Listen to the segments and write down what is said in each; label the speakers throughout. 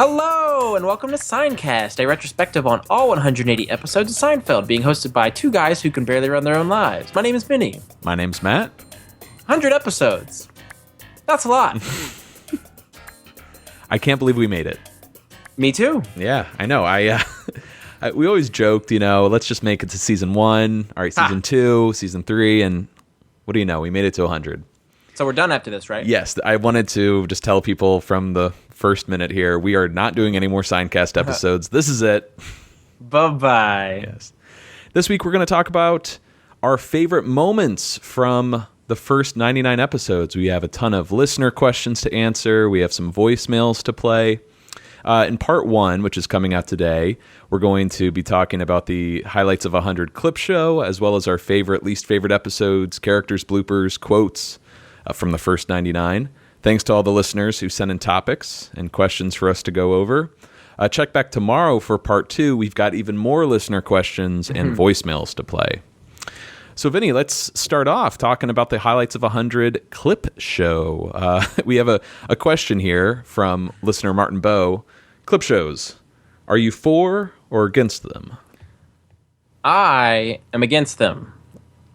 Speaker 1: Hello, and welcome to Seincast, a retrospective on all 180 episodes of Seinfeld, being hosted by two guys who can barely run their own lives. My name is Vinny.
Speaker 2: My name's Matt.
Speaker 1: 100 episodes. That's a lot.
Speaker 2: I can't believe we made it.
Speaker 1: Me too.
Speaker 2: Yeah, I know. We always joked, let's just make it to season 1, all right, season 2, season 3, and what do you know? We made it to 100.
Speaker 1: So we're done after this, right?
Speaker 2: Yes, I wanted to just tell people from the first minute here, we are not doing any more Seincast episodes. This is it.
Speaker 1: Bye-bye.
Speaker 2: Yes. This week we're going to talk about our favorite moments from the first 99 episodes. We have a ton of listener questions to answer. We have some voicemails to play. In part 1, which is coming out today, we're going to be talking about the highlights of 100 clip show, as well as our favorite, least favorite episodes, characters, bloopers, quotes from the first 99. Thanks to all the listeners who sent in topics and questions for us to go over. Check back tomorrow for part 2. We've got even more listener questions and voicemails to play. So, Vinny, let's start off talking about the highlights of 100 clip show. We have a question here from listener Martin Bowe. Clip shows, are you for or against them?
Speaker 1: I am against them.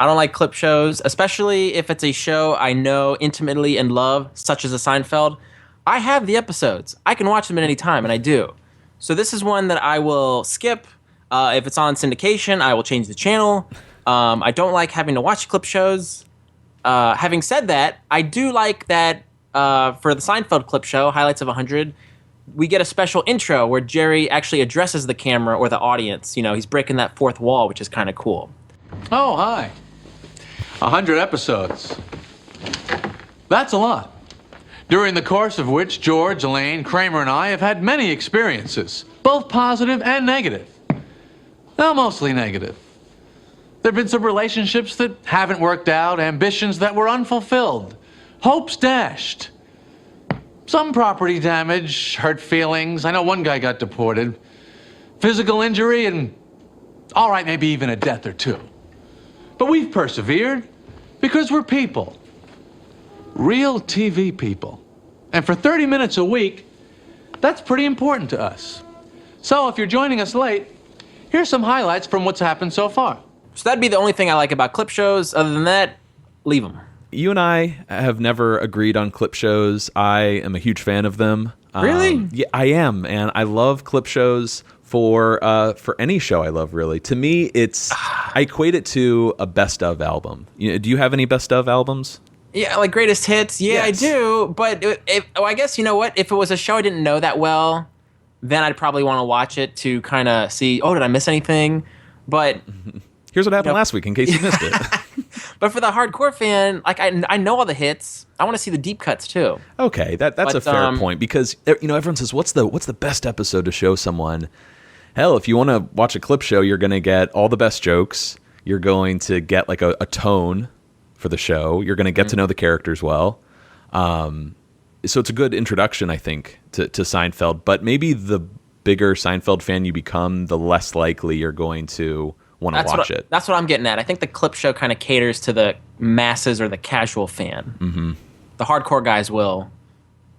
Speaker 1: I don't like clip shows, especially if it's a show I know intimately and love, such as a Seinfeld. I have the episodes. I can watch them at any time, and I do. So this is one that I will skip. If it's on syndication, I will change the channel. I don't like having to watch clip shows. Having said that, I do like that for the Seinfeld clip show, Highlights of 100, we get a special intro where Jerry actually addresses the camera or the audience. He's breaking that fourth wall, which is kind of cool.
Speaker 3: Oh, hi. 100 episodes. That's a lot. During the course of which George, Elaine, Kramer, and I have had many experiences, both positive and negative. Well, mostly negative. There have been some relationships that haven't worked out, ambitions that were unfulfilled, hopes dashed. Some property damage, hurt feelings. I know one guy got deported. Physical injury, and all right, maybe even a death or two. But we've persevered because we're people. Real TV people. And for 30 minutes a week, that's pretty important to us. So if you're joining us late, here's some highlights from what's happened so far.
Speaker 1: So that'd be the only thing I like about clip shows. Other than that, leave them.
Speaker 2: You and I have never agreed on clip shows. I am a huge fan of them.
Speaker 1: Really?
Speaker 2: Yeah, I am, and I love clip shows for any show I love, really. To me, I equate it to a best of album. Do you have any best of albums?
Speaker 1: Yeah, like greatest hits. Yeah, yes. I do. But I guess, you know what? If it was a show I didn't know that well, then I'd probably want to watch it to kind of see, did I miss anything? But
Speaker 2: here's what happened last week in case you missed it.
Speaker 1: But for the hardcore fan, like I know all the hits. I want to see the deep cuts too.
Speaker 2: Okay, that's a fair point, because everyone says, what's the best episode to show someone? Hell, if you want to watch a clip show, you're going to get all the best jokes. You're going to get like a tone for the show. You're going to get to know the characters well. So it's a good introduction, I think, to Seinfeld. But maybe the bigger Seinfeld fan you become, the less likely you're going to want to watch it.
Speaker 1: That's what I'm getting at. I think the clip show kind of caters to the masses or the casual fan. Mm-hmm. The hardcore guys will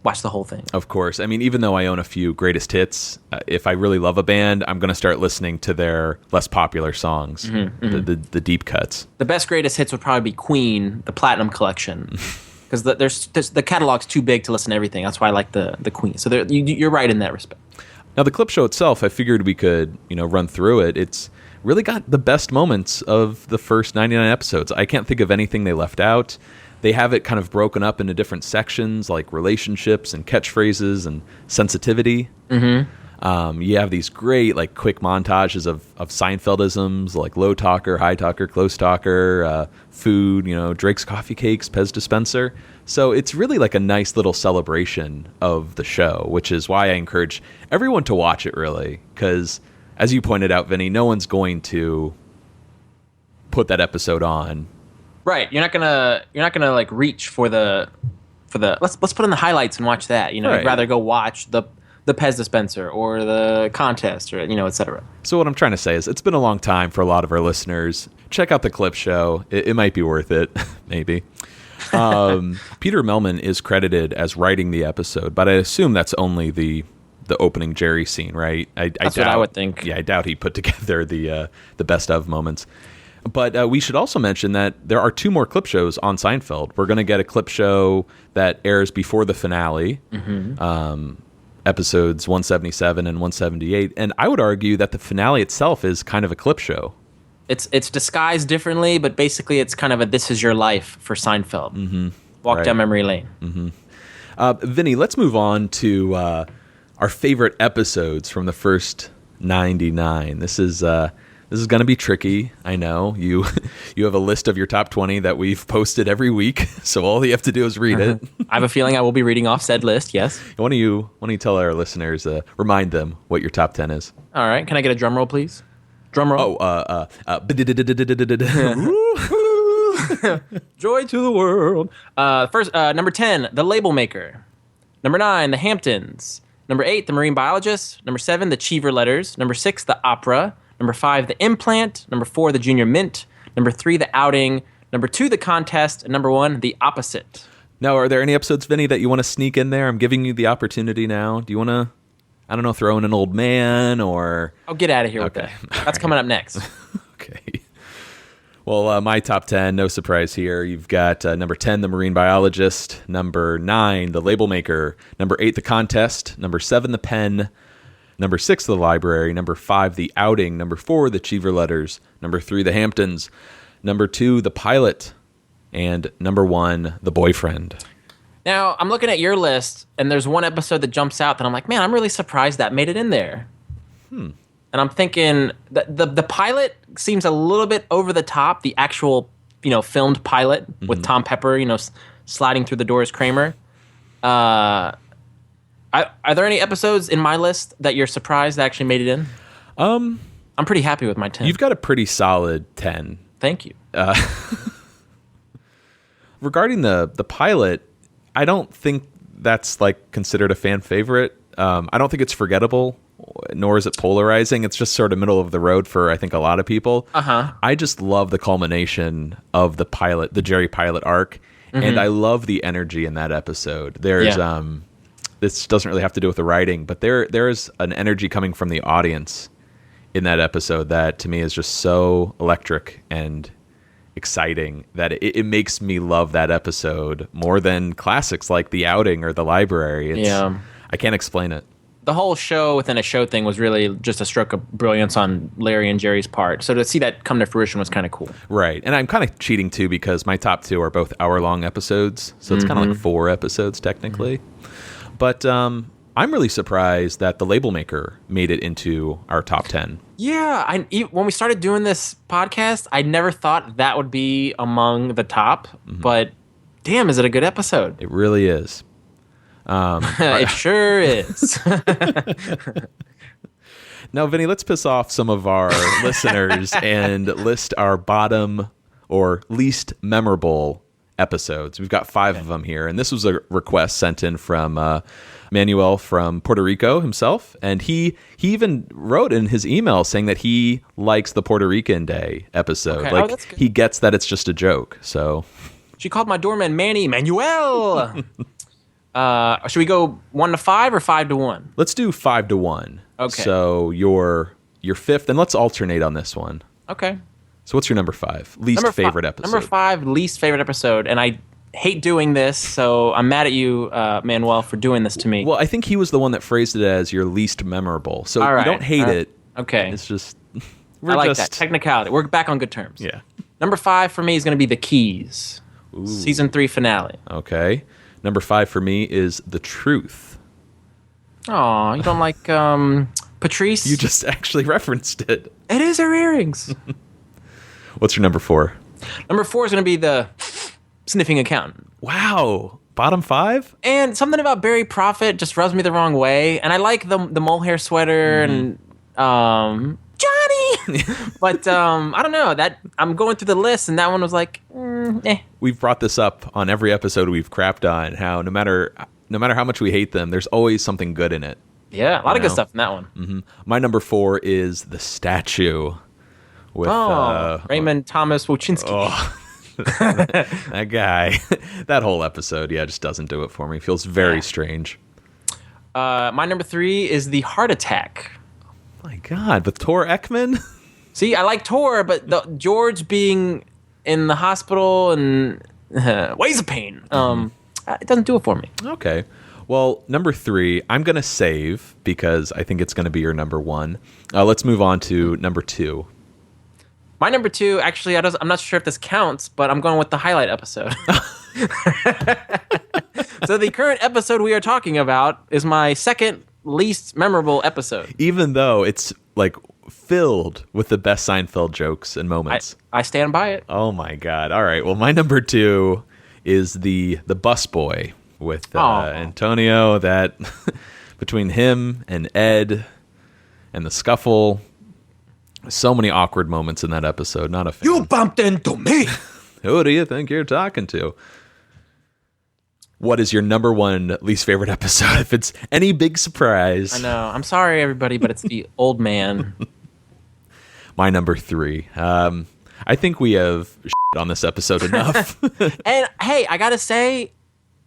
Speaker 1: watch the whole thing. Of
Speaker 2: course. I mean, even though I own a few greatest hits, if I really love a band, I'm going to start listening to their less popular songs, the deep cuts.
Speaker 1: The best greatest hits would probably be Queen, the Platinum Collection, because the catalog's too big to listen to everything. That's why I like the Queen. So you're right in that respect.
Speaker 2: Now, the clip show itself, I figured we could run through it. It's really got the best moments of the first 99 episodes. I can't think of anything they left out. They have it kind of broken up into different sections, like relationships and catchphrases and sensitivity. Mm-hmm. You have these great, like, quick montages of Seinfeldisms, like low talker, high talker, close talker, food, Drake's Coffee Cakes, Pez dispenser. So it's really like a nice little celebration of the show, which is why I encourage everyone to watch it, really, because as you pointed out, Vinny, no one's going to put that episode on.
Speaker 1: Right. You're not gonna like reach for the let's put in the highlights and watch that. Right. You'd rather go watch the Pez dispenser or the contest or et cetera.
Speaker 2: So what I'm trying to say is it's been a long time for a lot of our listeners. Check out the clip show. It might be worth it, maybe. Peter Melman is credited as writing the episode, but I assume that's only the the opening Jerry scene, right?
Speaker 1: That's what I would think.
Speaker 2: Yeah, I doubt he put together the best of moments. But we should also mention that there are 2 more clip shows on Seinfeld. We're going to get a clip show that airs before the finale, episodes 177 and 178. And I would argue that the finale itself is kind of a clip show.
Speaker 1: It's disguised differently, but basically it's kind of a This Is Your Life for Seinfeld. Mm-hmm. Walk down memory lane.
Speaker 2: Mm-hmm. Vinny, let's move on to our favorite episodes from the first 99. This is going to be tricky. I know you have a list of your top 20 that we've posted every week, so all you have to do is read it.
Speaker 1: I have a feeling I will be reading off said list. Yes.
Speaker 2: Why don't you tell our listeners, remind them what your top 10 is?
Speaker 1: All right. Can I get a drum roll, please? Drum roll. Joy to the world. First, number 10, The Label Maker. Number 9, The Hamptons. Number 8, The Marine Biologist. Number 7, The Cheever Letters. Number 6, The Opera. Number 5, The Implant. Number 4, The Junior Mint. Number 3, The Outing. Number 2, The Contest. And number 1, The Opposite.
Speaker 2: Now, are there any episodes, Vinny, that you want to sneak in there? I'm giving you the opportunity now. Do you want to, I don't know, throw in an old man or...
Speaker 1: Oh, get out of here with that. That's coming up next.
Speaker 2: Okay. Well, my top 10, no surprise here. You've got number 10, The Marine Biologist. Number 9, The Label Maker. Number 8, The Contest. Number 7, The Pen. Number 6, The Library. Number 5, The Outing. Number 4, The Cheever Letters. Number 3, The Hamptons. Number 2, The Pilot. And number 1, The Boyfriend.
Speaker 1: Now, I'm looking at your list, and there's one episode that jumps out that I'm like, man, I'm really surprised that made it in there. And I'm thinking the pilot seems a little bit over the top. The actual, filmed pilot with Tom Pepper, sliding through the door as Kramer. Are there any episodes in my list that you're surprised that actually made it in? I'm pretty happy with my 10.
Speaker 2: You've got a pretty solid 10.
Speaker 1: Thank you.
Speaker 2: Regarding the pilot, I don't think that's considered a fan favorite. I don't think it's forgettable, nor is it polarizing. It's just sort of middle of the road for, I think, a lot of people. I just love the culmination of the pilot, the Jerry pilot arc, and I love the energy in that episode. There's this doesn't really have to do with the writing, but there's an energy coming from the audience in that episode that to me is just so electric and exciting that it makes me love that episode more than classics like The Outing or The Library. I can't explain it.
Speaker 1: The whole show within a show thing was really just a stroke of brilliance on Larry and Jerry's part. So to see that come to fruition was kind of cool.
Speaker 2: Right. And I'm kind of cheating too because my top 2 are both hour-long episodes. So it's kind of like 4 episodes technically. But I'm really surprised that The Label Maker made it into our top 10.
Speaker 1: Yeah. When we started doing this podcast, I never thought that would be among the top. But damn, is it a good episode?
Speaker 2: It really is.
Speaker 1: It sure is.
Speaker 2: Now, Vinny, let's piss off some of our listeners and list our bottom or least memorable episodes. We've got 5 of them here, and this was a request sent in from Manuel from Puerto Rico himself, and he even wrote in his email saying that he likes the Puerto Rican Day episode.
Speaker 1: Okay. That's good.
Speaker 2: He gets that it's just a joke. So
Speaker 1: she called my doorman Manny Manuel. Should we go 1 to 5 or 5 to 1?
Speaker 2: Let's do 5 to 1.
Speaker 1: Okay.
Speaker 2: So your 5th, and let's alternate on this one.
Speaker 1: Okay.
Speaker 2: So what's your number 5? Least favorite episode.
Speaker 1: Number 5, least favorite episode, and I hate doing this, so I'm mad at you, Manuel, for doing this to me.
Speaker 2: Well, I think he was the one that phrased it as your least memorable. So you don't hate it.
Speaker 1: Okay.
Speaker 2: It's just...
Speaker 1: I like that. Technicality. We're back on good terms.
Speaker 2: Yeah.
Speaker 1: Number 5 for me is going to be The Keys. Ooh. Season 3 finale.
Speaker 2: Okay. Number 5 for me is The Truth.
Speaker 1: Aw, you don't like Patrice?
Speaker 2: You just actually referenced it.
Speaker 1: It is her earrings.
Speaker 2: What's your number 4?
Speaker 1: Number 4 is going to be The Sniffing Accountant.
Speaker 2: Wow. Bottom 5?
Speaker 1: And something about Barry Prophet just rubs me the wrong way. And I like the mole hair sweater and Johnny. But I don't know. That I'm going through the list, and that one was like, eh.
Speaker 2: We've brought this up on every episode we've crapped on, how no matter how much we hate them, there's always something good in it.
Speaker 1: Yeah, a lot of good stuff in that one.
Speaker 2: My number 4 is The Statue. With
Speaker 1: Raymond Thomas Wojcinski.
Speaker 2: That guy. That whole episode, just doesn't do it for me. Feels very strange.
Speaker 1: My number 3 is the heart attack.
Speaker 2: My God, with Tor Ekman?
Speaker 1: See, I like Tor, but George being in the hospital and ways of pain, it doesn't do it for me.
Speaker 2: Okay. Well, number 3, I'm going to save because I think it's going to be your number 1. Let's move on to number 2.
Speaker 1: My number 2, actually, I'm not sure if this counts, but I'm going with the highlight episode. So the current episode we are talking about is my second least memorable episode.
Speaker 2: Even though it's like filled with the best Seinfeld jokes and moments.
Speaker 1: I stand by it.
Speaker 2: Oh my God. All right. Well, my number 2 is the bus boy with Antonio, that between him and Ed and the scuffle. So many awkward moments in that episode. Not a fan.
Speaker 1: You bumped into me.
Speaker 2: Who do you think you're talking to? What is your number 1 least favorite episode? If it's any big surprise.
Speaker 1: I know. I'm sorry, everybody, but it's the old man.
Speaker 2: My number 3. I think we have shit on this episode enough.
Speaker 1: And hey, I gotta say,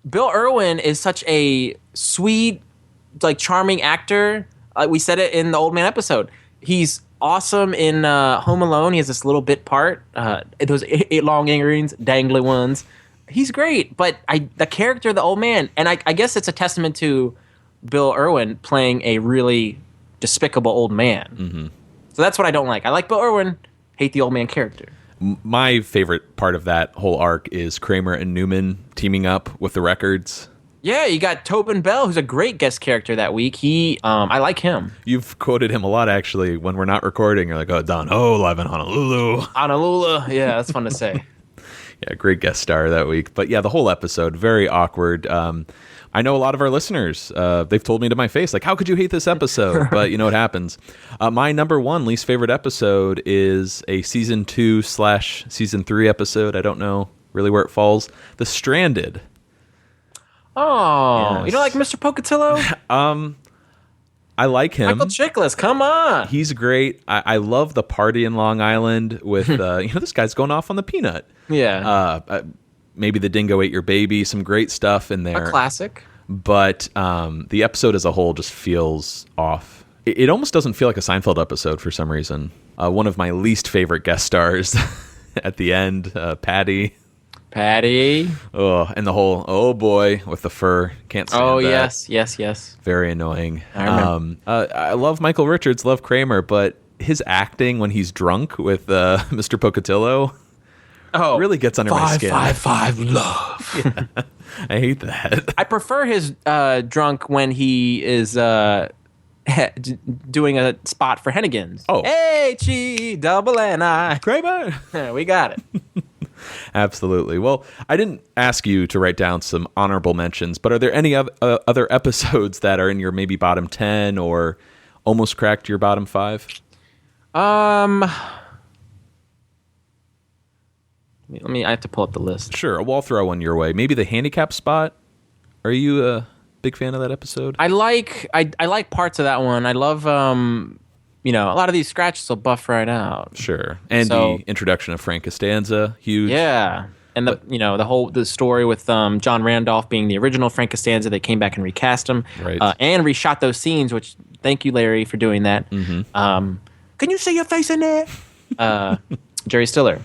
Speaker 1: Bill Irwin is such a sweet, like charming actor. We said it in the old man episode. He's awesome in Home Alone. He has this little bit part. Those 8 long earrings, dangly ones. He's great, but the character of the old man, and I guess it's a testament to Bill Irwin playing a really despicable old man. Mm-hmm. So that's what I don't like. I like Bill Irwin, hate the old man character.
Speaker 2: My favorite part of that whole arc is Kramer and Newman teaming up with the records.
Speaker 1: Yeah, you got Tobin Bell, who's a great guest character that week. I like him.
Speaker 2: You've quoted him a lot, actually, when we're not recording. You're like, oh, Don Ho, live in Honolulu.
Speaker 1: Honolulu, yeah, that's fun to say.
Speaker 2: Yeah, great guest star that week. But yeah, the whole episode, very awkward. I know a lot of our listeners, they've told me to my face, like, how could you hate this episode? But you know what happens. My number 1 least favorite episode is a season 2/season 3 episode. I don't know really where it falls. The Stranded.
Speaker 1: Oh,
Speaker 2: yes.
Speaker 1: You don't like Mr. Pocatello?
Speaker 2: I like him.
Speaker 1: Michael Chiklis, come on.
Speaker 2: He's great. I love the party in Long Island with, this guy's going off on the peanut.
Speaker 1: Yeah.
Speaker 2: Maybe the dingo ate your baby. Some great stuff in there.
Speaker 1: A classic.
Speaker 2: But the episode as a whole just feels off. It almost doesn't feel like a Seinfeld episode for some reason. One of my least favorite guest stars at the end, Patty. Oh, and the whole, oh boy, with the fur. Can't stand that.
Speaker 1: Yes.
Speaker 2: Very annoying.
Speaker 1: I remember.
Speaker 2: I love Michael Richards, love Kramer, but his acting when he's drunk with Mr. Pocatello really gets under my skin.
Speaker 1: 555 love.
Speaker 2: Yeah. I hate that.
Speaker 1: I prefer his drunk when he is doing a spot for Hennigan's.
Speaker 2: Oh.
Speaker 1: H-E-double-N-I.
Speaker 2: Kramer.
Speaker 1: We got it.
Speaker 2: Absolutely. Well, I didn't ask you to write down some honorable mentions, but are there any other episodes that are in your maybe bottom 10 or almost cracked your bottom 5?
Speaker 1: I have to pull up the list.
Speaker 2: Sure. Well, I'll throw one your way. Maybe the handicap spot. Are you a big fan of that episode?
Speaker 1: I like parts of that one. I love a lot of these scratches will buff right out.
Speaker 2: Sure. And the introduction of Frank Costanza, huge.
Speaker 1: Yeah. And the story with John Randolph being the original Frank Costanza, they came back and recast him,
Speaker 2: right.
Speaker 1: And reshot those scenes. Which thank you, Larry, for doing that.
Speaker 2: Mm-hmm.
Speaker 1: Can you see your face in there? Jerry Stiller.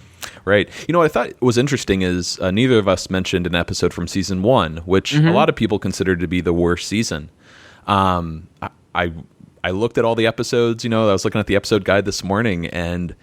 Speaker 2: Right. What I thought was interesting is neither of us mentioned an episode from season 1, which a lot of people consider to be the worst season. I looked at all the episodes. I was looking at the episode guide this morning, and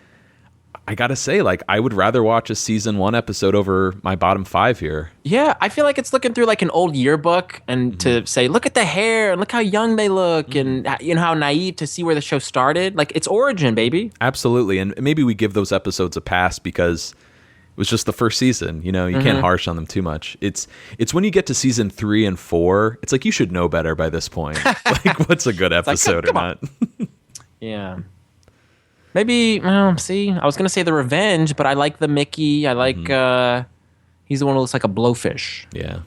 Speaker 2: I gotta say, I would rather watch a season 1 episode over my bottom 5 here.
Speaker 1: Yeah, I feel like it's looking through an old yearbook and to say, look at the hair and look how young they look, and how naive to see where the show started. It's origin, baby.
Speaker 2: Absolutely, and maybe we give those episodes a pass because it was just the first season. You can't harsh on them too much. It's when you get to season 3 and 4, it's like you should know better by this point. What's a good episode or not?
Speaker 1: Yeah. Maybe, I was going to say The Revenge, but I like the Mickey. I like, he's the one who looks like a blowfish.
Speaker 2: Yeah.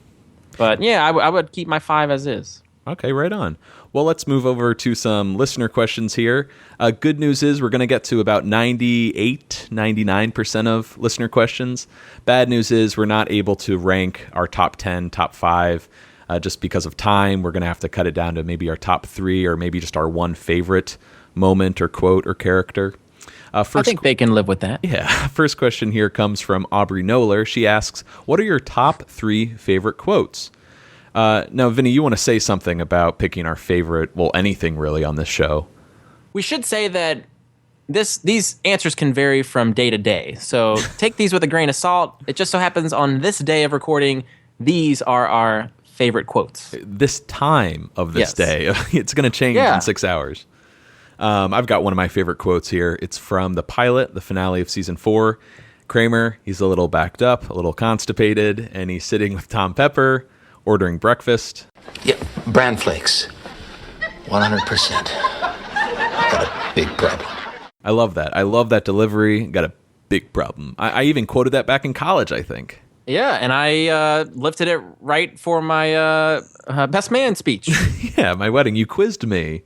Speaker 1: But yeah, I would keep my 5 as is.
Speaker 2: Okay, right on. Well, let's move over to some listener questions here. Good news is we're going to get to about 99% of listener questions. Bad news is we're not able to rank our top 10, top 5. Just because of time, we're going to have to cut it down to maybe our top 3 or maybe just our one favorite moment or quote or character.
Speaker 1: I think they can live with that.
Speaker 2: Yeah. First question here comes from Aubrey Noller. She asks, what are your top 3 favorite quotes? Now, Vinny, you want to say something about picking our favorite, well, anything really on this show.
Speaker 1: We should say that these answers can vary from day to day. So take these with a grain of salt. It just so happens on this day of recording, these are our favorite quotes.
Speaker 2: This time of this day. It's going to change in 6 hours. I've got one of my favorite quotes here. It's from the pilot, the finale of season 4. Kramer, he's a little backed up, a little constipated, and he's sitting with Tom Pepper, ordering breakfast.
Speaker 4: Yep, bran flakes. 100%. Got a big problem.
Speaker 2: I love that. I love that delivery. Got a big problem. I even quoted that back in college, I think.
Speaker 1: Yeah, and I lifted it right for my best man speech.
Speaker 2: Yeah, my wedding. You quizzed me.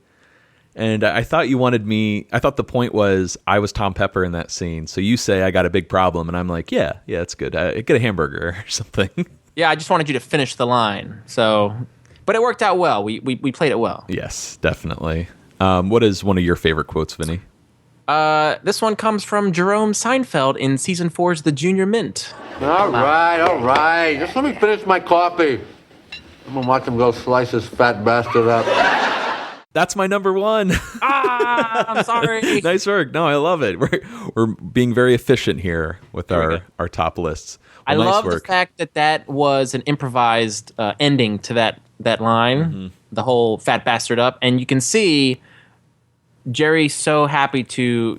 Speaker 2: And I thought you wanted me, I thought the point was I was Tom Pepper in that scene. So you say I got a big problem. And I'm like, yeah, it's good. Get a hamburger or something.
Speaker 1: Yeah, I just wanted you to finish the line. So, but it worked out well. We played it well.
Speaker 2: Yes, definitely. What is one of your favorite quotes, Vinny?
Speaker 1: This one comes from Jerome Seinfeld in season 4's The Junior Mint.
Speaker 3: All right. Just let me finish my coffee. I'm gonna watch him go slice his fat bastard up.
Speaker 2: That's my number 1.
Speaker 1: I'm sorry.
Speaker 2: Nice work. No, I love it. We're being very efficient here with our top lists. Well,
Speaker 1: I love the fact that was an improvised ending to that line, the whole fat bastard up, and you can see Jerry's so happy to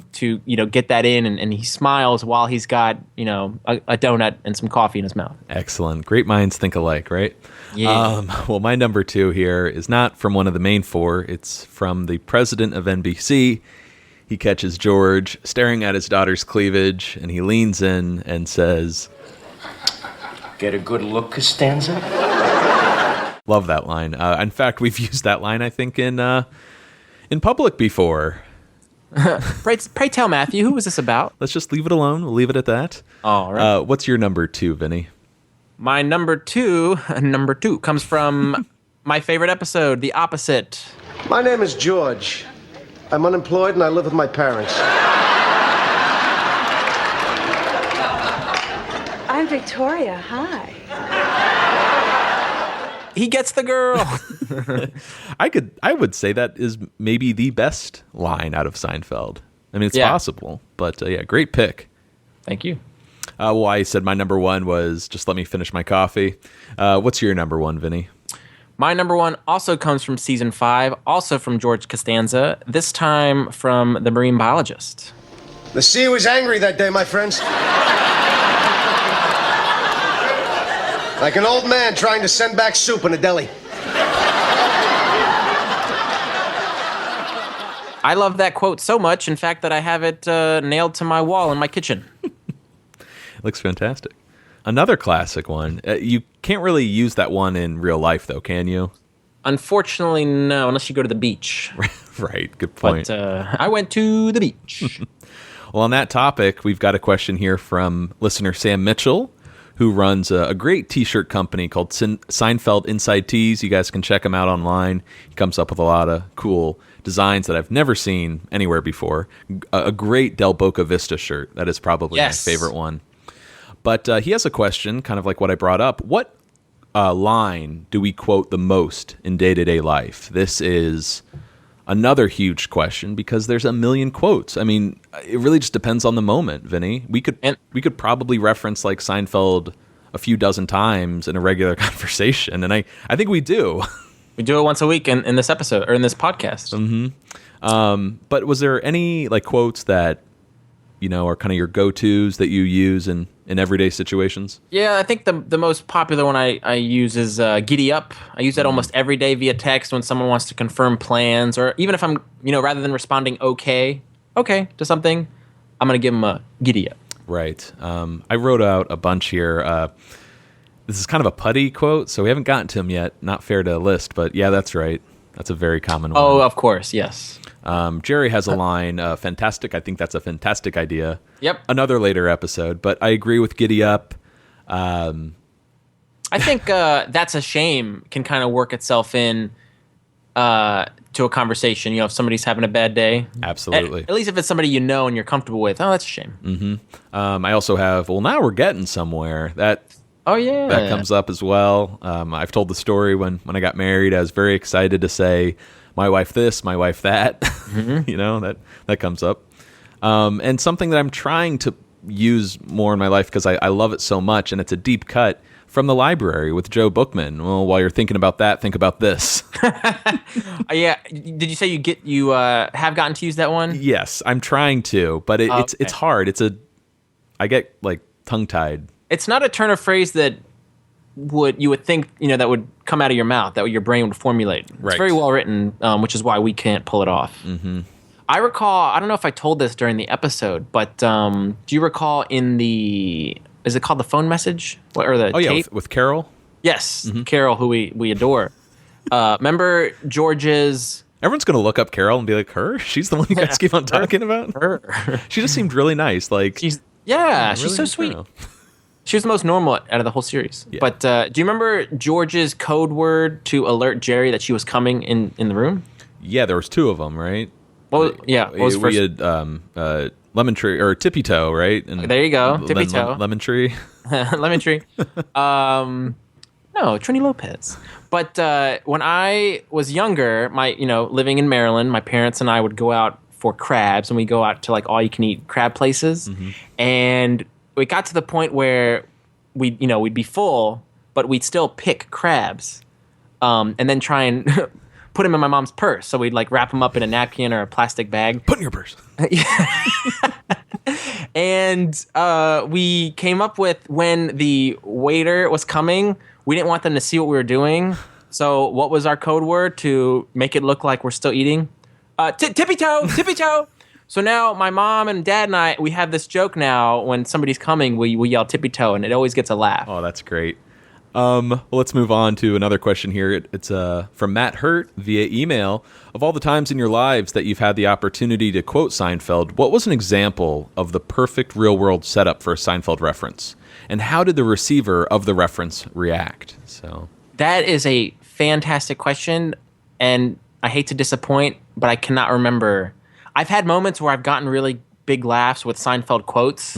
Speaker 1: get that in, and he smiles while he's got a donut and some coffee in his mouth.
Speaker 2: Excellent. Great minds think alike, right?
Speaker 1: Yeah.
Speaker 2: Well, my number 2 here is not from one of the main 4. It's from the president of NBC. He catches George staring at his daughter's cleavage, and he leans in and says,
Speaker 4: Get a good look, Costanza?
Speaker 2: Love that line. In fact, we've used that line, I think, in public before.
Speaker 1: Pray tell, Matthew, who was this about?
Speaker 2: Let's just leave it alone. We'll leave it at that.
Speaker 1: All right.
Speaker 2: What's your number 2, Vinny?
Speaker 1: My number two comes from my favorite episode, The Opposite.
Speaker 5: My name is George. I'm unemployed and I live with my parents.
Speaker 6: I'm Victoria. Hi.
Speaker 1: He gets the girl.
Speaker 2: I would say that is maybe the best line out of Seinfeld. I mean, it's possible, but yeah, great pick.
Speaker 1: Thank you.
Speaker 2: Well, I said my number 1 was just let me finish my coffee. What's your number 1, Vinny?
Speaker 1: My number 1 also comes from season 5, also from George Costanza, this time from The Marine Biologist.
Speaker 5: The sea was angry that day, my friends. Like an old man trying to send back soup in a deli.
Speaker 1: I love that quote so much, in fact, that I have it nailed to my wall in my kitchen.
Speaker 2: It looks fantastic. Another classic one. You can't really use that one in real life, though, can you?
Speaker 1: Unfortunately, no, unless you go to the beach.
Speaker 2: Right, good point.
Speaker 1: But I went to the beach.
Speaker 2: Well, on that topic, we've got a question here from listener Sam Mitchell, who runs a great t-shirt company called Seinfeld Inside Tees. You guys can check him out online. He comes up with a lot of cool designs that I've never seen anywhere before. A great Del Boca Vista shirt. That is probably my favorite one. But he has a question, kind of like what I brought up. What line do we quote the most in day-to-day life? This is another huge question because there's a million quotes. I mean, it really just depends on the moment, Vinny. We could probably reference like Seinfeld a few dozen times in a regular conversation, and I think we do.
Speaker 1: We do it once a week in this episode or in this podcast.
Speaker 2: Mm-hmm. But was there any like quotes that are kind of your go-tos that you use in everyday situations? Yeah,
Speaker 1: I think the most popular one I use is giddy up. I use that almost every day via text when someone wants to confirm plans, or even if I'm, rather than responding okay to something, I'm going to give them a giddy up.
Speaker 2: Right. I wrote out a bunch here. This is kind of a putty quote, so we haven't gotten to them yet. Not fair to list, but yeah, that's right. That's a very common one.
Speaker 1: Oh, of course, yes.
Speaker 2: Jerry has a line, fantastic. I think that's a fantastic idea.
Speaker 1: Yep.
Speaker 2: Another later episode, but I agree with Giddy Up.
Speaker 1: I think That's a Shame can kind of work itself in to a conversation. You know, if somebody's having a bad day.
Speaker 2: Absolutely.
Speaker 1: At least if it's somebody you know and you're comfortable with. Oh, that's a shame.
Speaker 2: I also have, well, now we're getting somewhere.
Speaker 1: Oh, yeah.
Speaker 2: That comes up as well. I've told the story when I got married. I was very excited to say, my wife this, my wife that. You know, that comes up. And something that I'm trying to use more in my life because I love it so much, and it's a deep cut, from the library with Joe Bookman. Well, while you're thinking about that, think about this.
Speaker 1: Yeah. Did you say you have gotten to use that one?
Speaker 2: Yes, I'm trying to, but it's hard. I get like tongue-tied.
Speaker 1: It's not a turn of phrase that you would think, you know, that would come out of your mouth, that your brain would formulate.
Speaker 2: Right.
Speaker 1: It's very well written, which is why we can't pull it off. Mm-hmm. I recall, I don't know if I told this during the episode, but do you recall is it called the phone message? Or the tape?
Speaker 2: Yeah, with Carol?
Speaker 1: Yes, Carol, who we adore. Remember George's...
Speaker 2: Everyone's going to look up Carol and be like, her? She's the one you guys keep on talking about?
Speaker 1: Her.
Speaker 2: She just seemed really nice. Like,
Speaker 1: she's
Speaker 2: really
Speaker 1: so sweet.
Speaker 2: Carol.
Speaker 1: She was the most normal out of the whole series.
Speaker 2: Yeah.
Speaker 1: But do you remember George's code word to alert Jerry that she was coming in the room?
Speaker 2: Yeah, there was two of them, right?
Speaker 1: What was
Speaker 2: we
Speaker 1: first?
Speaker 2: had lemon tree or tippy toe, right? And
Speaker 1: There you go, tippy toe.
Speaker 2: Lemon tree.
Speaker 1: Lemon tree. No, Trini Lopez. But when I was younger, living in Maryland, my parents and I would go out for crabs, and we go out to like all you can eat crab places, and we got to the point where we'd be full, but we'd still pick crabs, and then try and put them in my mom's purse. So we'd like wrap them up in a napkin or a plastic bag.
Speaker 2: Put in your purse.
Speaker 1: And we came up with, when the waiter was coming, we didn't want them to see what we were doing. So what was our code word to make it look like we're still eating? Tippy toe, tippy toe. So now my mom and dad and I, we have this joke now. When somebody's coming, we yell tippy toe, and it always gets a laugh.
Speaker 2: Oh, that's great. Well, let's move on to another question here. It's from Matt Hurt via email. Of all the times in your lives that you've had the opportunity to quote Seinfeld, what was an example of the perfect real-world setup for a Seinfeld reference? And how did the receiver of the reference react? So
Speaker 1: that is a fantastic question, and I hate to disappoint, but I cannot remember. I've had moments where I've gotten really big laughs with Seinfeld quotes,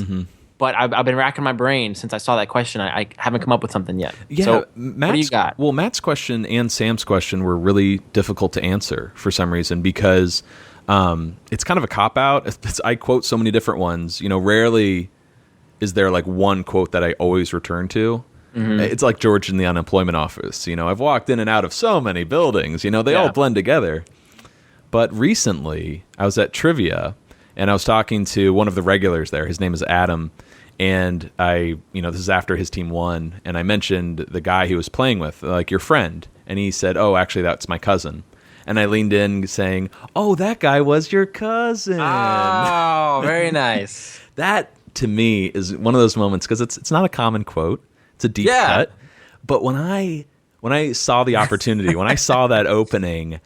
Speaker 1: but I've been racking my brain since I saw that question. I haven't come up with something yet.
Speaker 2: Yeah,
Speaker 1: so what do you got?
Speaker 2: Well, Matt's question and Sam's question were really difficult to answer for some reason because it's kind of a cop-out. I quote so many different ones. You know, rarely is there like one quote that I always return to. It's like George in the unemployment office. You know, I've walked in and out of so many buildings. You know, they all blend together. But recently, I was at trivia, and I was talking to one of the regulars there. His name is Adam, and this is after his team won, and I mentioned the guy he was playing with, like your friend, and he said, "Oh, actually, that's my cousin." And I leaned in saying, "Oh, that guy was your cousin."
Speaker 1: Oh, very nice.
Speaker 2: That, to me, is one of those moments, because it's not a common quote. It's a deep cut. But when I saw the opportunity, when I saw that opening,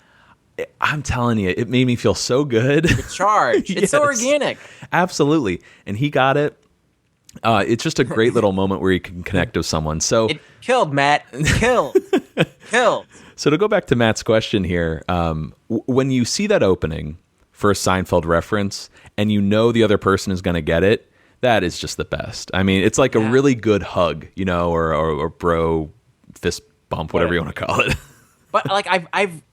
Speaker 2: I'm telling you, it made me feel so good.
Speaker 1: Charge. It's so organic.
Speaker 2: Absolutely. And he got it. It's just a great little moment where you can connect with someone. So
Speaker 1: it killed, Matt. Killed. Killed.
Speaker 2: So to go back to Matt's question here, when you see that opening for a Seinfeld reference and you know the other person is going to get it, that is just the best. I mean, it's like a really good hug, you know, or bro fist bump, whatever you want to call it.
Speaker 1: But like I've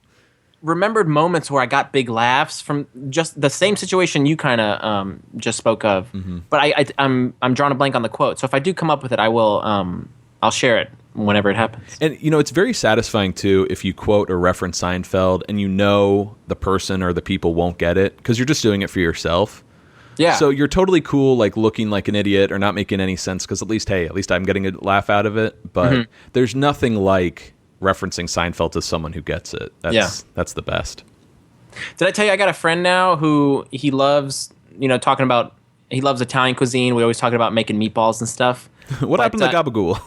Speaker 1: remembered moments where I got big laughs from just the same situation you kind of just spoke of. But I'm drawing a blank on the quote. So if I do come up with it, I will. I'll share it whenever it happens.
Speaker 2: And you know, it's very satisfying too if you quote or reference Seinfeld and you know the person or the people won't get it because you're just doing it for yourself.
Speaker 1: Yeah.
Speaker 2: So you're totally cool, like looking like an idiot or not making any sense because at least I'm getting a laugh out of it. But there's nothing like referencing Seinfeld to someone who gets it. That's the best.
Speaker 1: Did I tell you I got a friend now who he loves, he loves Italian cuisine. We always talking about making meatballs and stuff.
Speaker 2: What happened to Gabagool?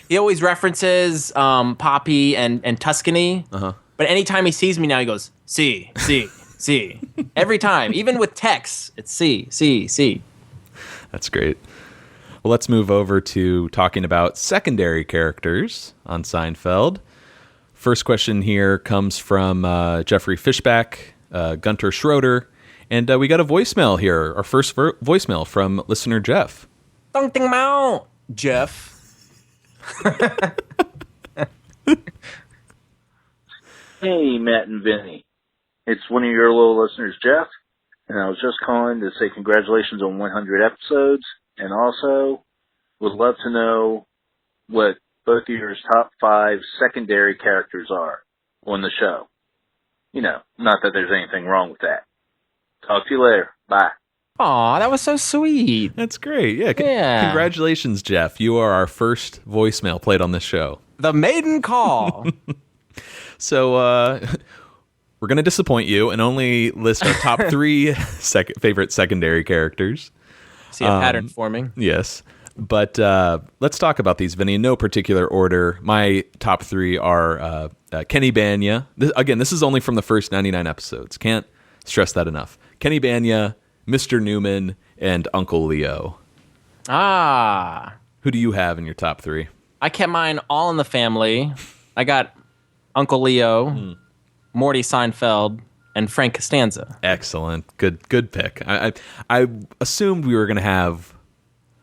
Speaker 1: He always references Poppy and Tuscany. But anytime he sees me now, he goes, see. Every time. Even with texts, it's see.
Speaker 2: That's great. Well, let's move over to talking about secondary characters on Seinfeld. First question here comes from Jeffrey Fishback, Gunter Schroeder, and we got a voicemail here, our first voicemail from listener Jeff.
Speaker 1: Dong Ting Mao, Jeff.
Speaker 7: Hey, Matt and Vinny. It's one of your little listeners, Jeff, and I was just calling to say congratulations on 100 episodes, and also would love to know what both of your top 5 secondary characters are on the show. You know, not that there's anything wrong with that. Talk to you later. Bye.
Speaker 1: Aw, that was so sweet.
Speaker 2: That's great. Yeah.
Speaker 1: Yeah.
Speaker 2: Congratulations, Jeff. You are our first voicemail played on this show.
Speaker 1: The maiden call.
Speaker 2: So we're going to disappoint you and only list our top 3 favorite secondary characters.
Speaker 1: See a pattern forming.
Speaker 2: Yes. But let's talk about these, Vinny, in no particular order. My top 3 are Kenny Banya. This is only from the first 99 episodes. Can't stress that enough. Kenny Banya, Mr. Newman, and Uncle Leo.
Speaker 1: Ah.
Speaker 2: Who do you have in your top 3?
Speaker 1: I kept mine all in the family. I got Uncle Leo, Morty Seinfeld, and Frank Costanza.
Speaker 2: Excellent. Good pick. I assumed we were going to have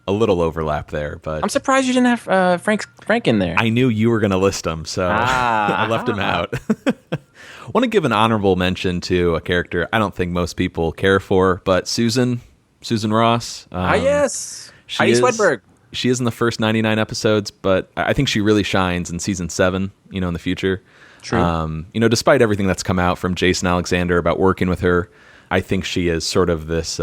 Speaker 2: a little overlap there, but
Speaker 1: I'm surprised you didn't have Frank in there.
Speaker 2: I knew you were going to list him, so I left him out. I want to give an honorable mention to a character I don't think most people care for, but Susan Ross.
Speaker 1: Yes.
Speaker 2: She
Speaker 1: Heidi Swedberg.
Speaker 2: She is in the first 99 episodes, but I think she really shines in season 7, in the future.
Speaker 1: True.
Speaker 2: Despite everything that's come out from Jason Alexander about working with her, I think she is sort of this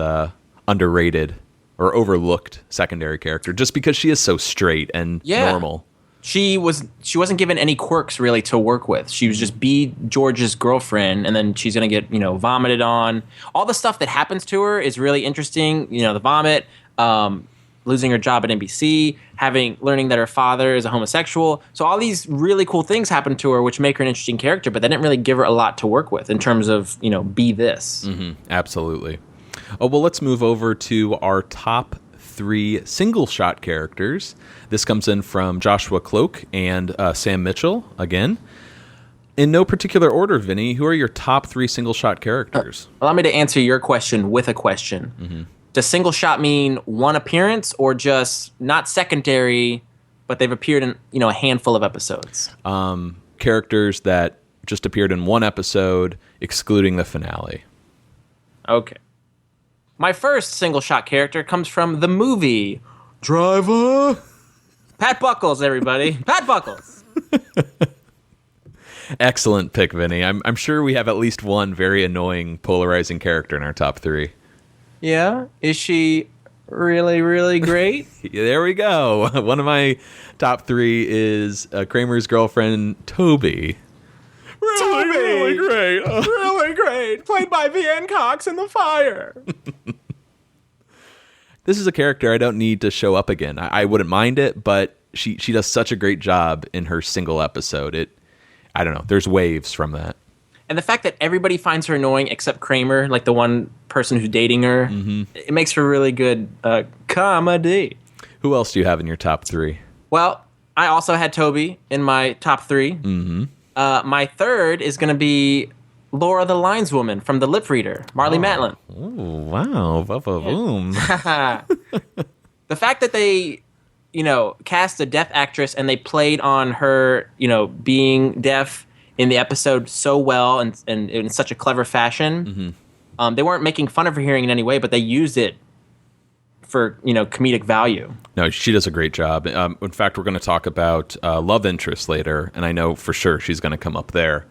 Speaker 2: underrated or overlooked secondary character just because she is so straight and normal.
Speaker 1: She wasn't given any quirks really to work with. She was just be George's girlfriend, and then she's gonna get vomited on. All the stuff that happens to her is really interesting. The vomit, losing her job at NBC, learning that her father is a homosexual. So all these really cool things happen to her, which make her an interesting character. But they didn't really give her a lot to work with in terms of be this.
Speaker 2: Mm-hmm. Absolutely. Oh, well, let's move over to our top 3 single shot characters. This comes in from Joshua Cloak and Sam Mitchell again. In no particular order, Vinny, who are your top 3 single shot characters?
Speaker 1: Allow me to answer your question with a question.
Speaker 2: Mm-hmm.
Speaker 1: Does single shot mean one appearance or just not secondary, but they've appeared in a handful of episodes?
Speaker 2: Characters that just appeared in one episode, excluding the finale.
Speaker 1: Okay. My first single shot character comes from the movie Driver. Pat Buckles, everybody. Pat Buckles.
Speaker 2: Excellent pick, Vinny. I'm sure we have at least one very annoying, polarizing character in our top 3.
Speaker 1: Yeah? Is she really, really great?
Speaker 2: There we go. One of my top 3 is Kramer's girlfriend, Toby. Really great.
Speaker 1: Really great. Played by Vianne Cox in The Fire.
Speaker 2: This is a character I don't need to show up again. I wouldn't mind it, but she does such a great job in her single episode. I don't know. There's waves from that.
Speaker 1: And the fact that everybody finds her annoying except Kramer, like the one person who's dating her, it makes for really good comedy.
Speaker 2: Who else do you have in your top 3?
Speaker 1: Well, I also had Toby in my top 3.
Speaker 2: Mm-hmm.
Speaker 1: My third is going to be Laura the Lineswoman from The Lip Reader, Marlee Matlin.
Speaker 2: Oh, wow. Boom.
Speaker 1: The fact that they, cast a deaf actress and they played on her, being deaf in the episode so well and in such a clever fashion. Mm-hmm. They weren't making fun of her hearing in any way, but they used it for, comedic value. No,
Speaker 2: she does a great job. In fact, we're going to talk about love interest later, and I know for sure she's going to come up there.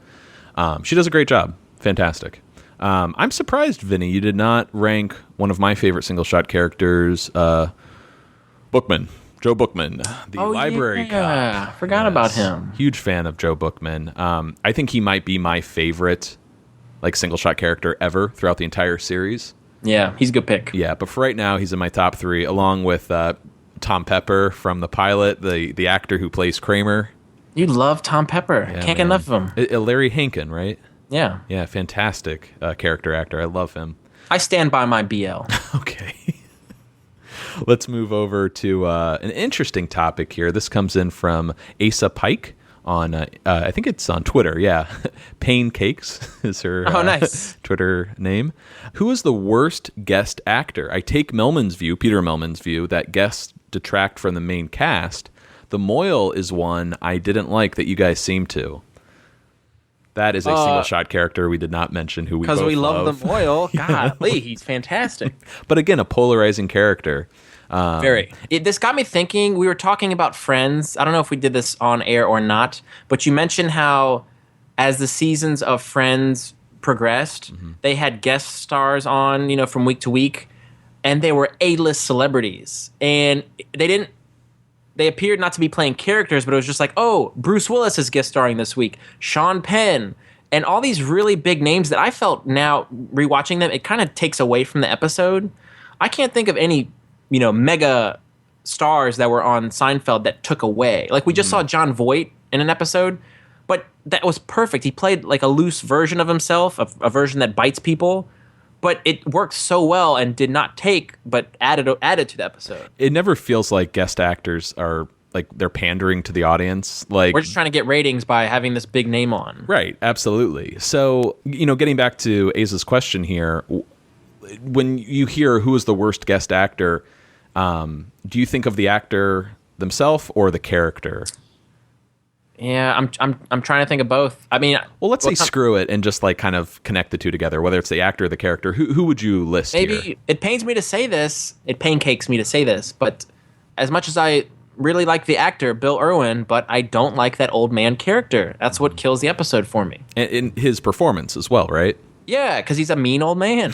Speaker 2: She does a great job. Fantastic. I'm surprised, Vinny, you did not rank one of my favorite single-shot characters, Bookman. Joe Bookman, the library cop.
Speaker 1: Forgot about him.
Speaker 2: Huge fan of Joe Bookman. I think he might be my favorite single-shot character ever throughout the entire series.
Speaker 1: Yeah, he's a good pick.
Speaker 2: Yeah, but for right now, he's in my top 3, along with Tom Pepper from the pilot, the actor who plays Kramer.
Speaker 1: You love Tom Pepper.
Speaker 2: Yeah,
Speaker 1: Can't get enough of him.
Speaker 2: Larry Hankin, right?
Speaker 1: Yeah.
Speaker 2: Yeah, fantastic character actor. I love him.
Speaker 1: I stand by my BL.
Speaker 2: Okay. Let's move over to an interesting topic here. This comes in from Asa Pike on, I think it's on Twitter. Yeah. Pain Cakes is her
Speaker 1: nice.
Speaker 2: Twitter name. Who is the worst guest actor? I take Peter Millman's view, that guests detract from the main cast. The Moyle is one I didn't like that you guys seem to. That is a single shot character we did not mention who we both
Speaker 1: because we love the Moyle.
Speaker 2: Yeah.
Speaker 1: Golly, he's fantastic.
Speaker 2: But again, a polarizing character.
Speaker 1: Very. This got me thinking. We were talking about Friends. I don't know if we did this on air or not, but you mentioned how as the seasons of Friends progressed, they had guest stars on, from week to week, and they were A-list celebrities. And they appeared not to be playing characters, but it was just like, oh, Bruce Willis is guest starring this week, Sean Penn, and all these really big names that I felt now rewatching them, it kind of takes away from the episode. I can't think of any, mega stars that were on Seinfeld that took away. Like we just saw Jon Voight in an episode, but that was perfect. He played like a loose version of himself, a version that bites people. But it worked so well and did not take, but added to the episode.
Speaker 2: It never feels like guest actors are like they're pandering to the audience. Like
Speaker 1: we're just trying to get ratings by having this big name on.
Speaker 2: Right, absolutely. So, getting back to Aza's question here, when you hear who is the worst guest actor, do you think of the actor themselves or the character?
Speaker 1: Yeah, I'm trying to think of both. I mean,
Speaker 2: well, let's say screw it and just like kind of connect the two together. Whether it's the actor or the character, who would you list?
Speaker 1: Maybe
Speaker 2: here?
Speaker 1: It pains me to say this. It pancakes me to say this, but as much as I really like the actor Bill Irwin, but I don't like that old man character. That's what kills the episode for me.
Speaker 2: And in his performance as well, right?
Speaker 1: Yeah, because he's a mean old man.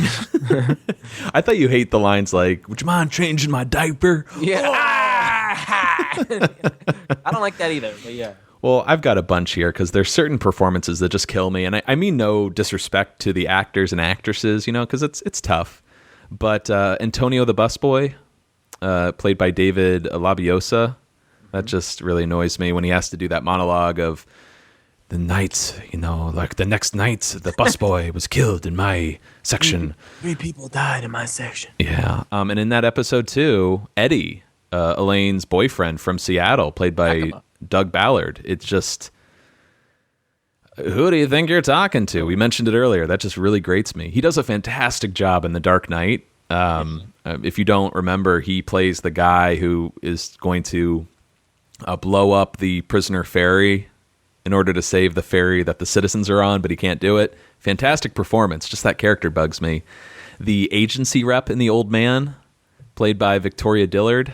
Speaker 2: I thought you hate the lines like, "Would you mind changing my diaper?"
Speaker 1: Yeah, I don't like that either. But yeah.
Speaker 2: Well, I've got a bunch here because there's certain performances that just kill me. And I mean no disrespect to the actors and actresses, because it's tough. But Antonio the busboy, played by David Labiosa, that just really annoys me when he has to do that monologue of the night, like the next night, the busboy was killed in my section.
Speaker 1: 3 people died in my section.
Speaker 2: Yeah. And in that episode, too, Eddie, Elaine's boyfriend from Seattle, played by Doug Ballard. It's just, who do you think you're talking to? We mentioned it earlier. That just really grates me. He does a fantastic job in The Dark Knight. If you don't remember, he plays the guy who is going to blow up the prisoner ferry in order to save the ferry that the citizens are on, but he can't do it. Fantastic performance. Just that character bugs me. The agency rep in The Old Man, played by Victoria Dillard.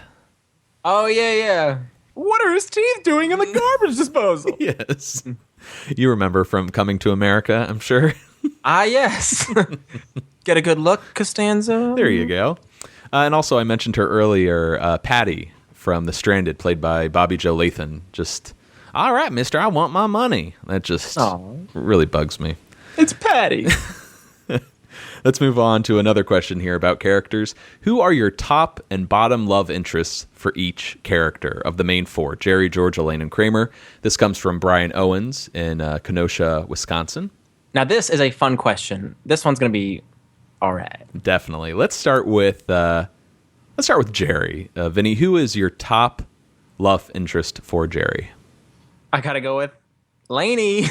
Speaker 1: Oh, yeah. What are his teeth doing in the garbage disposal?
Speaker 2: Yes. You remember from Coming to America, I'm sure.
Speaker 1: Yes. Get a good look, Costanza.
Speaker 2: There you go. And also, I mentioned her earlier, Patty from The Stranded, played by Bobby Joe Lathan. Just, all right, mister, I want my money. That just really bugs me.
Speaker 1: It's Patty.
Speaker 2: Let's move on to another question here about characters. Who are your top and bottom love interests for each character of the main 4? Jerry, George, Elaine, and Kramer. This comes from Brian Owens in Kenosha, Wisconsin.
Speaker 1: Now, this is a fun question. This one's going to be all right.
Speaker 2: Definitely. Let's start with Jerry. Vinny, who is your top love interest for Jerry?
Speaker 1: I got to go with Lainey.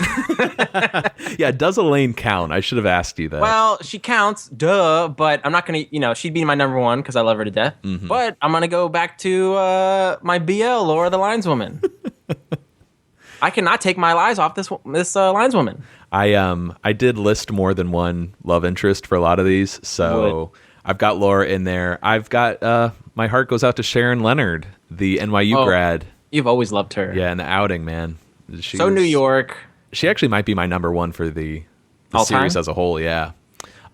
Speaker 2: Yeah, does Elaine count? I should have asked you that.
Speaker 1: Well, she counts, duh, but I'm not going to, she'd be my number one because I love her to death. Mm-hmm. But I'm going to go back to my BL, Laura the Lineswoman. I cannot take my eyes off this lineswoman.
Speaker 2: I did list more than one love interest for a lot of these, so I've got Laura in there. I've got my heart goes out to Sharon Leonard, the NYU grad.
Speaker 1: You've always loved her.
Speaker 2: Yeah, in The Outing, man.
Speaker 1: New York.
Speaker 2: She actually might be my number one for the series
Speaker 1: time?
Speaker 2: as a whole, yeah.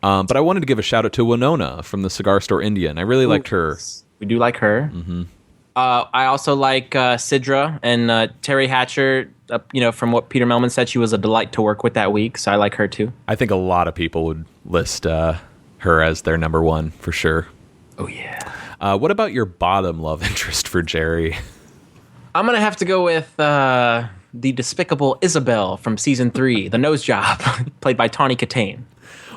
Speaker 2: But I wanted to give a shout out to Winona from the Cigar Store Indian. I really liked her.
Speaker 1: We do like her. Mm-hmm. I also like Sidra and Terry Hatcher. From what Peter Mellman said, she was a delight to work with that week, so I like her too.
Speaker 2: I think a lot of people would list her as their number one for sure.
Speaker 1: Oh, yeah.
Speaker 2: What about your bottom love interest for Jerry?
Speaker 1: I'm going to have to go with the despicable Isabel from season 3, The Nose Job, played by Tawny Katane.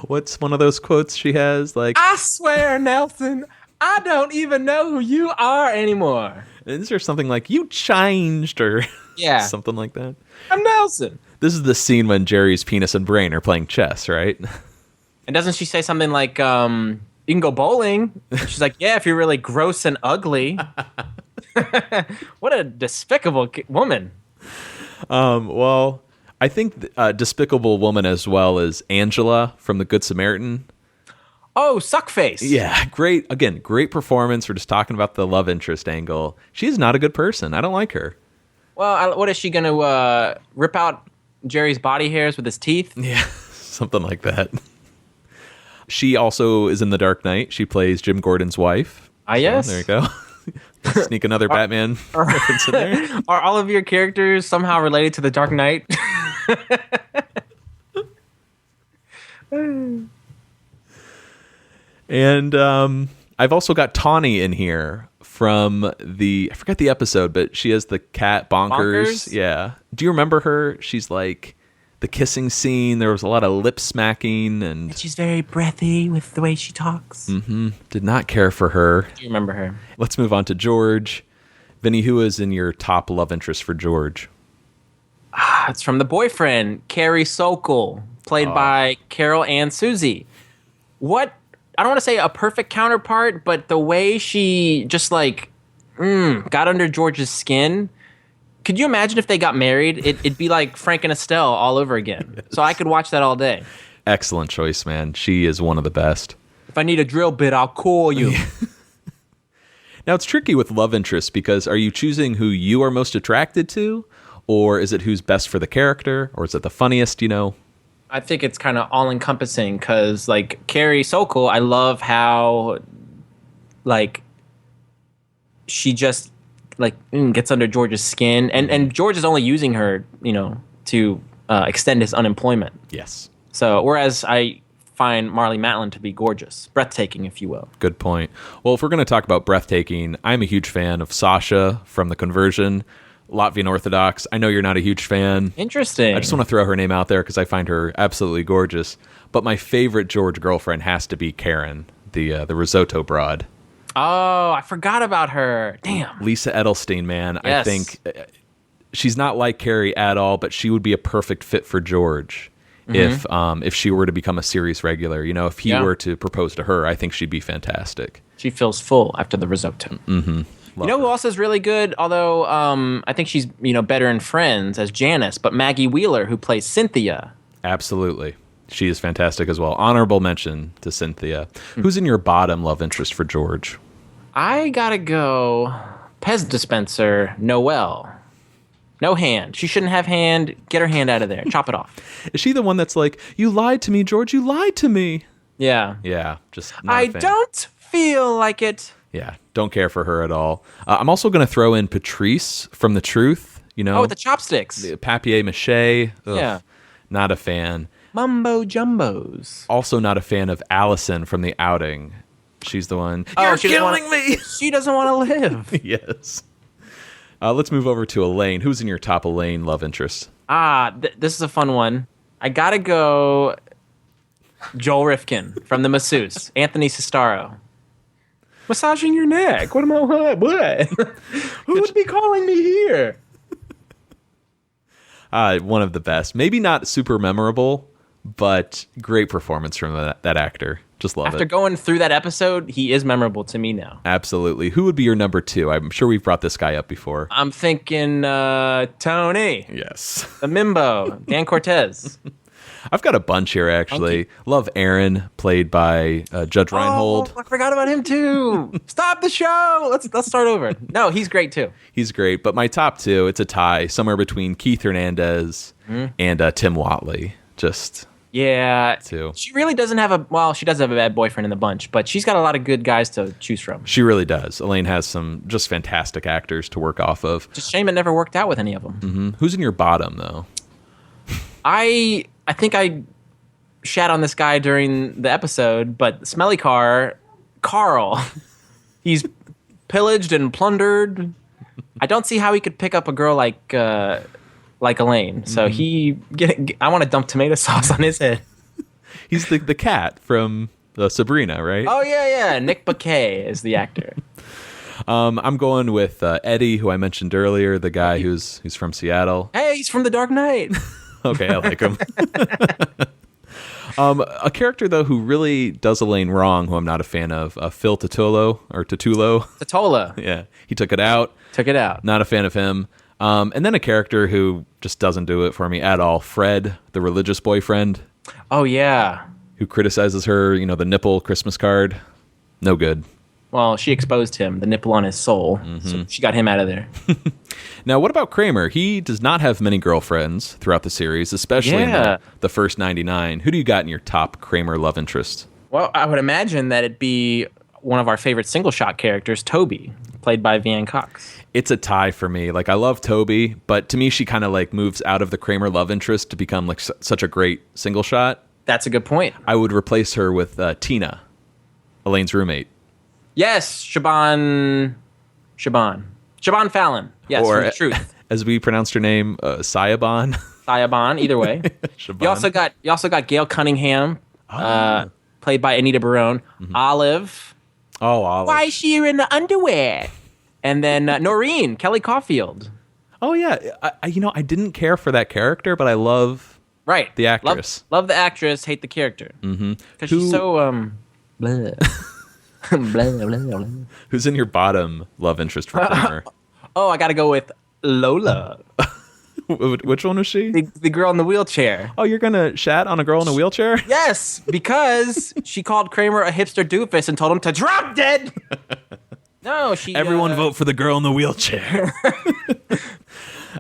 Speaker 2: What's one of those quotes she has? Like,
Speaker 1: I swear, Nelson, I don't even know who you are anymore.
Speaker 2: Is there something like, you changed, or
Speaker 1: Yeah.
Speaker 2: something like that?
Speaker 1: I'm Nelson.
Speaker 2: This is the scene when Jerry's penis and brain are playing chess, right?
Speaker 1: And doesn't she say something like, you can go bowling? And she's like, yeah, if you're really gross and ugly. What a despicable woman.
Speaker 2: Well, I think Despicable Woman as well as Angela from The Good Samaritan.
Speaker 1: Oh, Suckface.
Speaker 2: Yeah, great performance. We're just talking about the love interest angle. She's not a good person. I don't like her.
Speaker 1: Well, what is she going to rip out Jerry's body hairs with his teeth?
Speaker 2: Yeah, something like that. She also is in The Dark Knight. She plays Jim Gordon's wife.
Speaker 1: Yes.
Speaker 2: So, there you go. Sneak another Batman reference in there.
Speaker 1: Are all of your characters somehow related to The Dark Knight?
Speaker 2: And I've also got Tawny in here from I forget the episode, but she has the cat Bonkers. Yeah. Do you remember her? She's like the kissing scene. There was a lot of lip smacking, and
Speaker 1: She's very breathy with the way she talks.
Speaker 2: did not care for her.
Speaker 1: Do you remember her?
Speaker 2: Let's move on to George. Vinny, who is in your top love interest for George?
Speaker 1: It's from The Boyfriend, Carrie Sokol, played by Carol Ann Susie. What? I don't want to say a perfect counterpart, but the way she just like got under George's skin. Could you imagine if they got married? It'd be like Frank and Estelle all over again. Yes. So I could watch that all day.
Speaker 2: Excellent choice, man. She is one of the best.
Speaker 1: If I need a drill bit, I'll call you.
Speaker 2: Now, it's tricky with love interests because are you choosing who you are most attracted to? Or is it who's best for the character? Or is it the funniest,
Speaker 1: I think it's kind of all-encompassing because, like, Carrie Sokol, I love how, like, she just, like, gets under George's skin. And George is only using her, to extend his unemployment.
Speaker 2: Yes.
Speaker 1: So, whereas I find Marlee Matlin to be gorgeous, breathtaking, if you will.
Speaker 2: Good point. Well, if we're going to talk about breathtaking, I'm a huge fan of Sasha from The Conversion, Latvian Orthodox. I know you're not a huge fan.
Speaker 1: Interesting.
Speaker 2: I just want to throw her name out there because I find her absolutely gorgeous. But my favorite George girlfriend has to be Karen, the risotto broad.
Speaker 1: Oh, I forgot about her. Damn.
Speaker 2: Lisa Edelstein, man.
Speaker 1: Yes.
Speaker 2: I think she's not like Carrie at all, but she would be a perfect fit for George. If she were to become a series regular, if he were to propose to her, I think she'd be fantastic.
Speaker 1: She feels full after the risotto.
Speaker 2: Mm-hmm.
Speaker 1: Who else is really good? Although I think she's better in Friends as Janice, but Maggie Wheeler, who plays Cynthia.
Speaker 2: Absolutely, she is fantastic as well. Honorable mention to Cynthia. Who's in your bottom love interest for George?
Speaker 1: I gotta go Pez dispenser Noelle. No hand. She shouldn't have hand. Get her hand out of there. Chop it off.
Speaker 2: Is she the one that's like, you lied to me, George, you lied to me?
Speaker 1: Yeah.
Speaker 2: Yeah, just not
Speaker 1: I
Speaker 2: a fan.
Speaker 1: don't feel like it.
Speaker 2: Yeah, don't care for her at all. I'm also going to throw in Patrice from The Truth.
Speaker 1: Oh, with the chopsticks.
Speaker 2: The papier-mâché. Ugh,
Speaker 1: Yeah.
Speaker 2: Not a fan.
Speaker 1: Mumbo jumbos.
Speaker 2: Also not a fan of Allison from The Outing. She's the one.
Speaker 1: Oh,
Speaker 2: You're killing me!
Speaker 1: She doesn't want to live.
Speaker 2: Yes. Let's move over to Elaine. Who's in your top Elaine love interest?
Speaker 1: This is a fun one. I gotta go Joel Rifkin from The Masseuse. Anthony Sestaro. Massaging your neck. What am I? What? Who would be calling me here?
Speaker 2: One of the best. Maybe not super memorable, but great performance from that actor. Just love it.
Speaker 1: After going through that episode, he is memorable to me now.
Speaker 2: Absolutely. Who would be your number two? I'm sure we've brought this guy up before.
Speaker 1: I'm thinking Tony.
Speaker 2: Yes.
Speaker 1: The Mimbo. Dan Cortez.
Speaker 2: I've got a bunch here, actually. Love Aaron, played by Judge Reinhold.
Speaker 1: Oh, I forgot about him, too. Stop the show. Let's start over. No, he's great, too.
Speaker 2: He's great. But my top two, it's a tie, somewhere between Keith Hernandez and Tim Watley. Just...
Speaker 1: Yeah,
Speaker 2: too.
Speaker 1: She really doesn't have she does have a bad boyfriend in the bunch, but she's got a lot of good guys to choose from.
Speaker 2: She really does. Elaine has some just fantastic actors to work off of.
Speaker 1: Just shame it never worked out with any of them.
Speaker 2: Mm-hmm. Who's in your bottom, though?
Speaker 1: I think I shat on this guy during the episode, but Smelly Carl, he's pillaged and plundered. I don't see how he could pick up a girl like Elaine. So I want to dump tomato sauce on his head.
Speaker 2: He's the cat from Sabrina, right?
Speaker 1: Oh, yeah. Nick Bakay is the actor.
Speaker 2: I'm going with Eddie, who I mentioned earlier, the guy who's from Seattle.
Speaker 1: Hey, he's from The Dark Knight.
Speaker 2: Okay, I like him. A character, though, who really does Elaine wrong, who I'm not a fan of, Phil Totolo.
Speaker 1: Totola.
Speaker 2: Yeah, he took it out. Not a fan of him. And then a character who just doesn't do it for me at all, Fred, the religious boyfriend.
Speaker 1: Oh, yeah.
Speaker 2: Who criticizes her, the nipple Christmas card. No good.
Speaker 1: Well, she exposed him, the nipple on his soul. So she got him out of there.
Speaker 2: Now, what about Kramer? He does not have many girlfriends throughout the series, especially in the first 99. Who do you got in your top Kramer love interest?
Speaker 1: Well, I would imagine that it'd be one of our favorite single shot characters, Toby, played by Vianne Cox.
Speaker 2: It's a tie for me. Like, I love Toby, but to me, she kind of like moves out of the Kramer love interest to become like such a great single shot.
Speaker 1: That's a good point.
Speaker 2: I would replace her with Tina, Elaine's roommate.
Speaker 1: Yes, Shaban Fallon. Yes,
Speaker 2: or
Speaker 1: from The Truth.
Speaker 2: As we pronounced her name, Sayaban.
Speaker 1: Sayaban, either way. You also got Gail Cunningham, played by Anita Barone. Olive.
Speaker 2: Oh, Olive.
Speaker 1: Why is she in the underwear? And then Noreen, Kelly Caulfield.
Speaker 2: Oh yeah, I didn't care for that character, but I love the actress.
Speaker 1: Love the actress, hate the character. Because she's so blah. Blah, blah, blah.
Speaker 2: Who's in your bottom love interest for Kramer?
Speaker 1: I got to go with Lola.
Speaker 2: Which one was she?
Speaker 1: The girl in the wheelchair.
Speaker 2: Oh, you're gonna shat on a girl in a wheelchair?
Speaker 1: Yes, because she called Kramer a hipster doofus and told him to drop dead. No,
Speaker 2: Everyone vote for the girl in the wheelchair.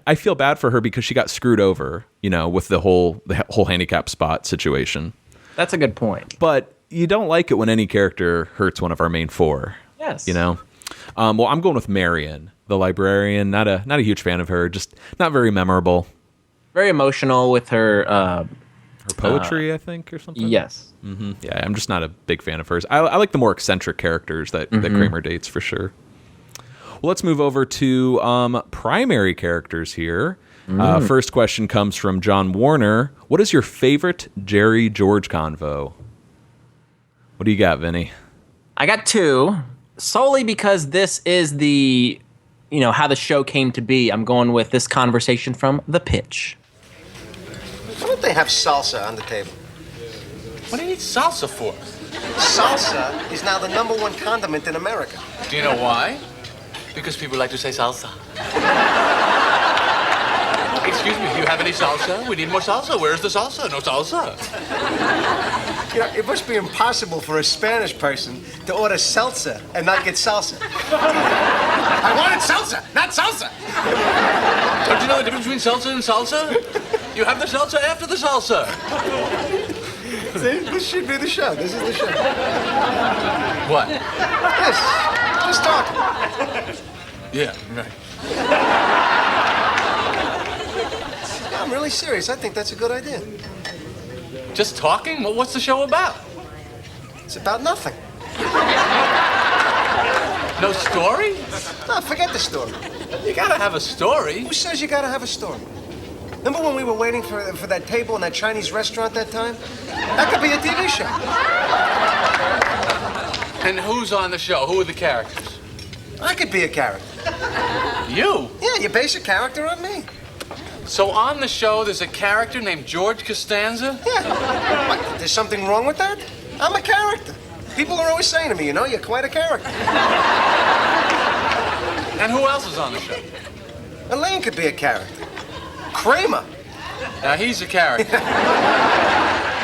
Speaker 2: I feel bad for her because she got screwed over, with the whole handicap spot situation.
Speaker 1: That's a good point.
Speaker 2: But you don't like it when any character hurts one of our main four.
Speaker 1: Yes.
Speaker 2: Well, I'm going with Marion, the librarian. Not a huge fan of her. Just not very memorable.
Speaker 1: Very emotional with her
Speaker 2: her poetry, I think, or something.
Speaker 1: Yes.
Speaker 2: Mm-hmm. Yeah, I'm just not a big fan of hers. I like the more eccentric characters that Kramer dates for sure. Well, let's move over to primary characters here. First question comes from John Warner. What is your favorite Jerry George convo? What do you got, Vinny?
Speaker 1: I got two, solely because this is the, how the show came to be. I'm going with this conversation from The Pitch.
Speaker 5: Why don't they have salsa on the table?
Speaker 3: What do you need salsa for?
Speaker 5: Salsa is now the #1 condiment in America.
Speaker 3: Do you know why? Because people like to say salsa. Excuse me, do you have any salsa? We need more salsa. Where's the salsa? No salsa.
Speaker 5: It must be impossible for a Spanish person to order salsa and not get salsa. I wanted salsa, not salsa.
Speaker 3: Don't you know the difference between salsa and salsa? You have the salsa after the salsa.
Speaker 5: See, this should be the show. This is the show.
Speaker 3: What?
Speaker 5: Yes, just talk.
Speaker 3: Yeah, right.
Speaker 5: I'm really serious. I think that's a good idea.
Speaker 3: Just talking? Well, what's the show about?
Speaker 5: It's about nothing.
Speaker 3: No story?
Speaker 5: No, forget the story.
Speaker 3: You gotta have a story.
Speaker 5: Who says you gotta have a story? Remember when we were waiting for that table in that Chinese restaurant that time? That could be a TV show.
Speaker 3: And who's on the show? Who are the characters?
Speaker 5: I could be a character.
Speaker 3: You?
Speaker 5: Yeah, you base a character on me.
Speaker 3: So on the show, there's a character named George Costanza?
Speaker 5: Yeah. What, there's something wrong with that? I'm a character. People are always saying to me, you're quite a character.
Speaker 3: And who else is on the show?
Speaker 5: Elaine could be a character. Kramer.
Speaker 3: Now, he's a character.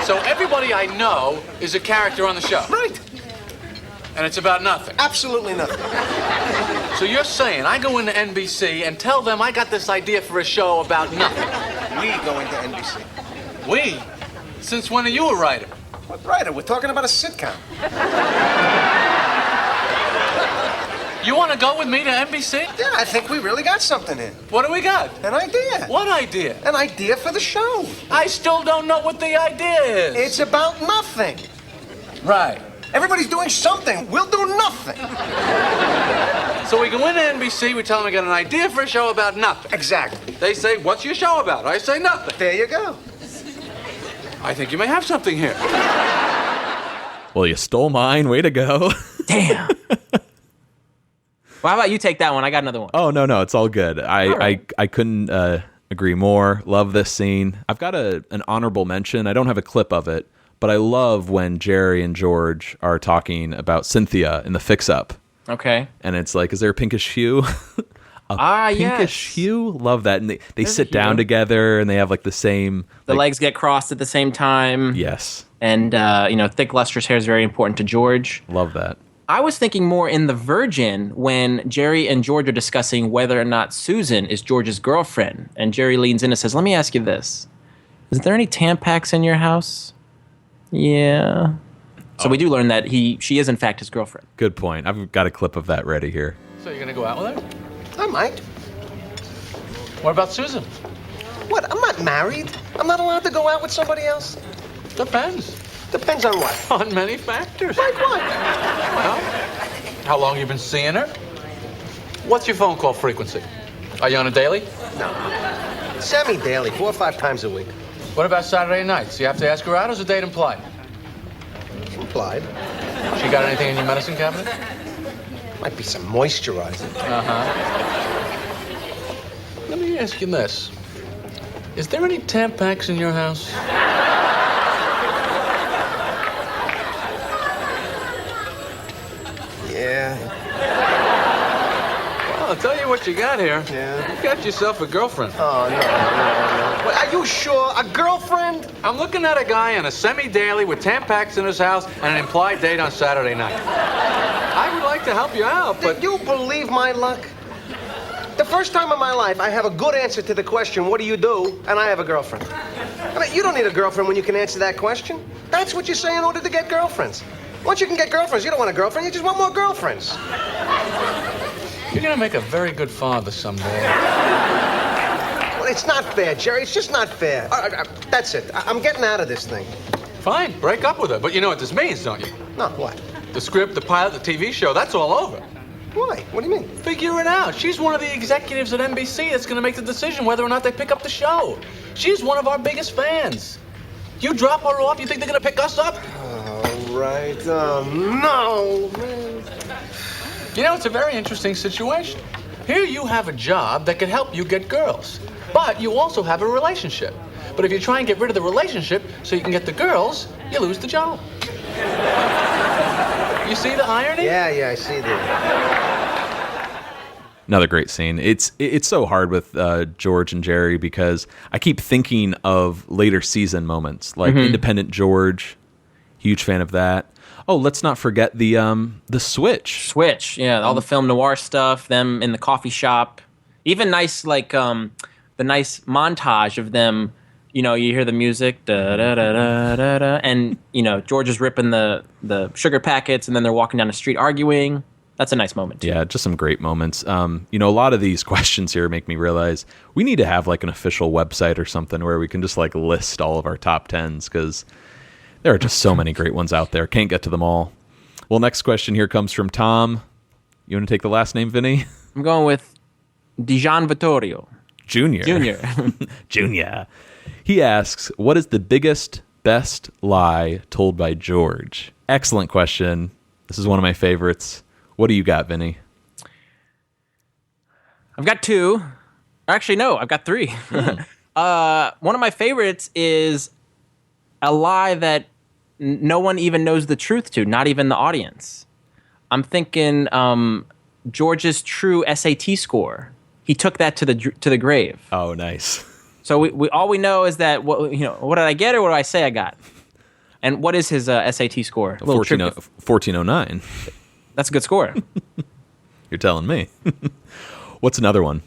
Speaker 3: So everybody I know is a character on the show.
Speaker 5: Right.
Speaker 3: And it's about nothing.
Speaker 5: Absolutely nothing.
Speaker 3: So you're saying I go into NBC and tell them I got this idea for a show about nothing?
Speaker 5: We go into NBC.
Speaker 3: We? Since when are you a writer?
Speaker 5: What writer? We're talking about a sitcom.
Speaker 3: You want to go with me to NBC?
Speaker 5: Yeah, I think we really got something here.
Speaker 3: What do we got?
Speaker 5: An idea.
Speaker 3: What idea?
Speaker 5: An idea for the show.
Speaker 3: I still don't know what the idea is.
Speaker 5: It's about nothing.
Speaker 3: Right.
Speaker 5: Everybody's doing something. We'll do nothing.
Speaker 3: So we go into NBC, we tell them we got an idea for a show about nothing.
Speaker 5: Exactly.
Speaker 3: They say, what's your show about? I say nothing.
Speaker 5: There you go.
Speaker 3: I think you may have something here.
Speaker 2: Well, you stole mine. Way to go.
Speaker 1: Damn. Well, how about you take that one? I got another one.
Speaker 2: Oh, no, it's all good.
Speaker 1: right.
Speaker 2: I couldn't agree more. Love this scene. I've got an honorable mention. I don't have a clip of it, but I love when Jerry and George are talking about Cynthia in the fix-up.
Speaker 1: Okay.
Speaker 2: And it's like, is there a pinkish hue? Pinkish hue? Love that. And they sit down together and they have like the same...
Speaker 1: The legs get crossed at the same time.
Speaker 2: Yes.
Speaker 1: And, thick, lustrous hair is very important to George.
Speaker 2: Love that.
Speaker 1: I was thinking more in The Virgin when Jerry and George are discussing whether or not Susan is George's girlfriend. And Jerry leans in and says, let me ask you this. Is there any Tampax in your house? Yeah. So we do learn that she is, in fact, his girlfriend.
Speaker 2: Good point. I've got a clip of that ready here.
Speaker 3: So you're going to go out with her?
Speaker 5: I might.
Speaker 3: What about Susan?
Speaker 5: What? I'm not married. I'm not allowed to go out with somebody else.
Speaker 3: Depends.
Speaker 5: Depends on what.
Speaker 3: On many factors.
Speaker 5: Like what?
Speaker 3: Well, how long you been seeing her? What's your phone call frequency? Are you on a daily?
Speaker 5: No. Semi-daily, 4 or 5 times a week.
Speaker 3: What about Saturday nights? You have to ask her out, or is the date implied?
Speaker 5: Implied.
Speaker 3: She got anything in your medicine cabinet?
Speaker 5: Might be some moisturizer.
Speaker 3: Let me ask you this. Is there any Tampax in your house?
Speaker 5: Yeah.
Speaker 3: Well, I'll tell you what you got here.
Speaker 5: Yeah.
Speaker 3: You got yourself a girlfriend.
Speaker 5: Oh, no. Wait, are you sure? A girlfriend?
Speaker 3: I'm looking at a guy on a semi-daily with Tampax in his house and an implied date on Saturday night. I would like to help you out, but...
Speaker 5: Did you believe my luck? The first time in my life, I have a good answer to the question, what do you do? And I have a girlfriend. I mean, you don't need a girlfriend when you can answer that question. That's what you say in order to get girlfriends. Once you can get girlfriends, you don't want a girlfriend, you just want more girlfriends.
Speaker 3: You're gonna make a very good father someday.
Speaker 5: Well, it's not fair, Jerry. It's just not fair. That's it. I'm getting out of this thing.
Speaker 3: Fine, break up with her. But you know what this means, don't you?
Speaker 5: No, what?
Speaker 3: The script, the pilot, the TV show, that's all over.
Speaker 5: Why? What do you mean?
Speaker 3: Figure it out. She's one of the executives at NBC that's gonna make the decision whether or not they pick up the show. She's one of our biggest fans. You drop her off, you think they're gonna pick us up?
Speaker 5: All right. No, man.
Speaker 3: You know, it's a very interesting situation. Here you have a job that can help you get girls, but you also have a relationship. But if you try and get rid of the relationship so you can get the girls, you lose the job. You see the irony?
Speaker 5: Yeah, I see that.
Speaker 2: Another great scene. It's so hard with George and Jerry because I keep thinking of later season moments, like Independent George. Huge fan of that. Oh, let's not forget the Switch.
Speaker 1: Switch, yeah, all the film noir stuff, them in the coffee shop. Even nice, like, the nice montage of them, you hear the music, da-da-da-da-da-da, and, George is ripping the sugar packets, and then they're walking down the street arguing. That's a nice moment, too.
Speaker 2: Yeah, just some great moments. A lot of these questions here make me realize we need to have, like, an official website or something where we can just, like, list all of our top 10s, because... there are just so many great ones out there. Can't get to them all. Well, next question here comes from Tom. You want to take the last name, Vinny?
Speaker 1: I'm going with Dijon Vittorio.
Speaker 2: Junior. Junior. He asks, what is the biggest, best lie told by George? Excellent question. This is one of my favorites. What do you got, Vinny?
Speaker 1: I've got 2. Actually, no, I've got 3. One of my favorites is a lie that no one even knows the truth to, not even the audience. I'm thinking George's true SAT score. He took that to the grave.
Speaker 2: Oh, nice.
Speaker 1: So we all we know is that what did I get or what did I say I got? And what is his SAT score?
Speaker 2: 1409.
Speaker 1: That's a good score.
Speaker 2: You're telling me. What's another one?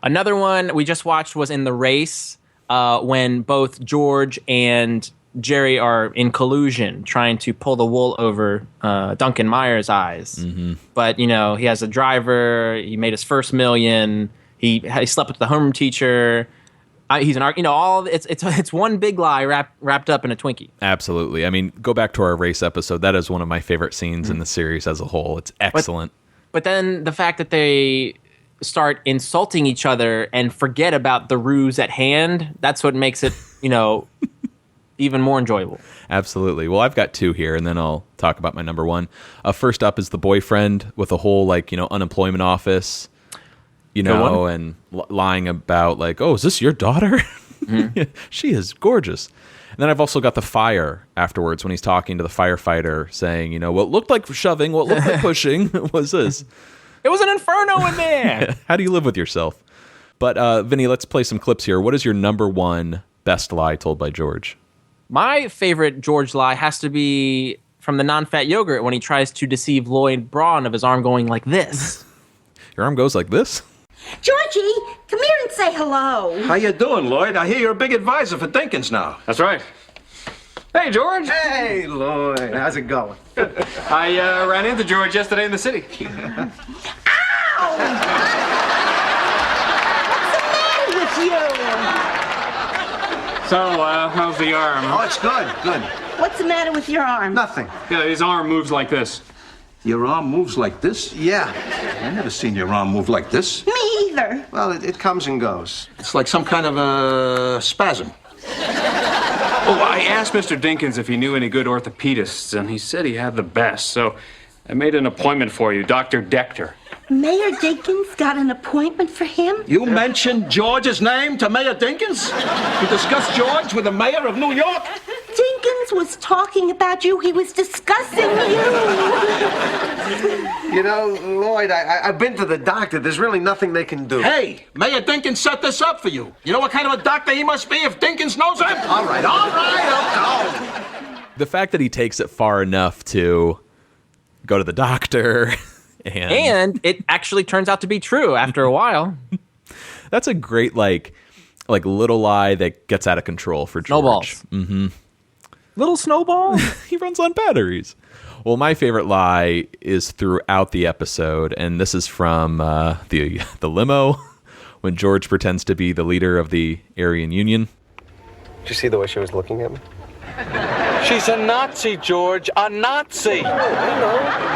Speaker 1: Another one we just watched was in The Race when both George and Jerry are in collusion trying to pull the wool over Duncan Meyer's eyes. Mm-hmm. But, he has a driver. He made his first $1 million. He slept with the homeroom teacher. He's it's one big lie wrapped up in a Twinkie.
Speaker 2: Absolutely. I mean, go back to our race episode. That is one of my favorite scenes in the series as a whole. It's excellent.
Speaker 1: But then the fact that they start insulting each other and forget about the ruse at hand, that's what makes it, even more enjoyable.
Speaker 2: Absolutely. Well, I've got two here, and then I'll talk about my number one. First up is the boyfriend with the whole, unemployment office, and lying about, oh, is this your daughter? Mm-hmm. She is gorgeous. And then I've also got the fire afterwards when he's talking to the firefighter saying, what looked like shoving, what looked like pushing was this.
Speaker 1: It was an inferno in there.
Speaker 2: How do you live with yourself? But, Vinny, let's play some clips here. What is your number one best lie told by George?
Speaker 1: My favorite George lie has to be from the non-fat yogurt when he tries to deceive Lloyd Braun of his arm going like this.
Speaker 2: Your arm goes like this?
Speaker 8: Georgie, come here and say hello.
Speaker 4: How you doing, Lloyd? I hear you're a big advisor for Dinkins now.
Speaker 9: That's right. Hey, George.
Speaker 5: Hey, Lloyd. How's it going?
Speaker 9: I ran into George yesterday in the city.
Speaker 8: Ow! What's the matter with you?
Speaker 9: So, how's the arm?
Speaker 5: Oh, it's good. Good.
Speaker 8: What's the matter with your arm?
Speaker 5: Nothing.
Speaker 9: Yeah, his arm moves like this.
Speaker 4: Your arm moves like this?
Speaker 5: Yeah.
Speaker 4: I never seen your arm move like this.
Speaker 8: Me either.
Speaker 5: Well, it comes and goes.
Speaker 4: It's like some kind of a spasm.
Speaker 9: Oh, I asked Mr. Dinkins if he knew any good orthopedists, and he said he had the best. So I made an appointment for you, Dr. Dector.
Speaker 8: Mayor Dinkins got an appointment for him?
Speaker 4: You mentioned George's name to Mayor Dinkins? You discussed George with the mayor of New York?
Speaker 8: Dinkins was talking about you. He was discussing you.
Speaker 5: Lloyd, I've been to the doctor. There's really nothing they can do.
Speaker 4: Hey, Mayor Dinkins set this up for you. You know what kind of a doctor he must be if Dinkins knows him? All right, I'll go.
Speaker 2: The fact that he takes it far enough to go to the doctor...
Speaker 1: And it actually turns out to be true after a while.
Speaker 2: That's a great, little lie that gets out of control for George.
Speaker 1: Snowballs.
Speaker 2: Mm-hmm.
Speaker 1: Little snowball?
Speaker 2: He runs on batteries. Well, my favorite lie is throughout the episode, and this is from the limo, when George pretends to be the leader of the Aryan Union.
Speaker 5: Did you see the way she was looking at me?
Speaker 3: She's a Nazi, George. A Nazi.
Speaker 5: I know.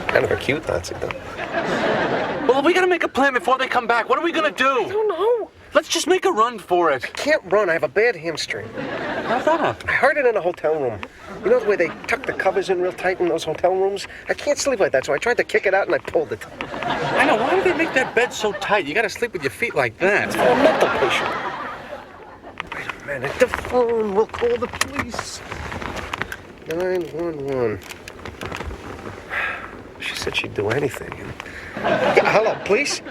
Speaker 5: Kind of a cute Nazi, though.
Speaker 3: Well, we gotta make a plan before they come back. What are we gonna do?
Speaker 5: I don't know.
Speaker 3: Let's just make a run for it.
Speaker 5: I can't run. I have a bad hamstring.
Speaker 3: How's that happen?
Speaker 5: I heard it in a hotel room. You know the way they tuck the covers in real tight in those hotel rooms? I can't sleep like that, so I tried to kick it out and I pulled it.
Speaker 3: I know. Why do they make that bed so tight? You gotta sleep with your feet like that.
Speaker 5: For a mental patient. Wait a minute. The phone. We'll call the police. 911. She said she'd do anything. Yeah, hello, police?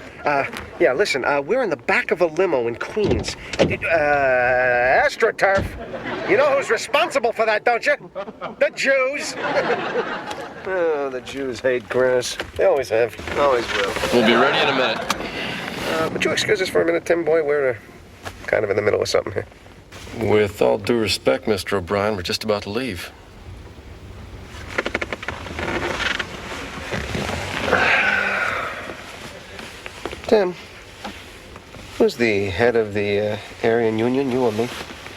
Speaker 5: Yeah, listen, we're in the back of a limo in Queens. AstroTurf. You know who's responsible for that, don't you? The Jews. Oh, the Jews hate grass. They always have. Always will.
Speaker 10: We'll be ready in a minute.
Speaker 5: Would you excuse us for a minute, Tim Boy? We're kind of in the middle of something here.
Speaker 10: With all due respect, Mr. O'Brien, we're just about to leave.
Speaker 5: Tim, who's the head of the Aryan Union, you or me?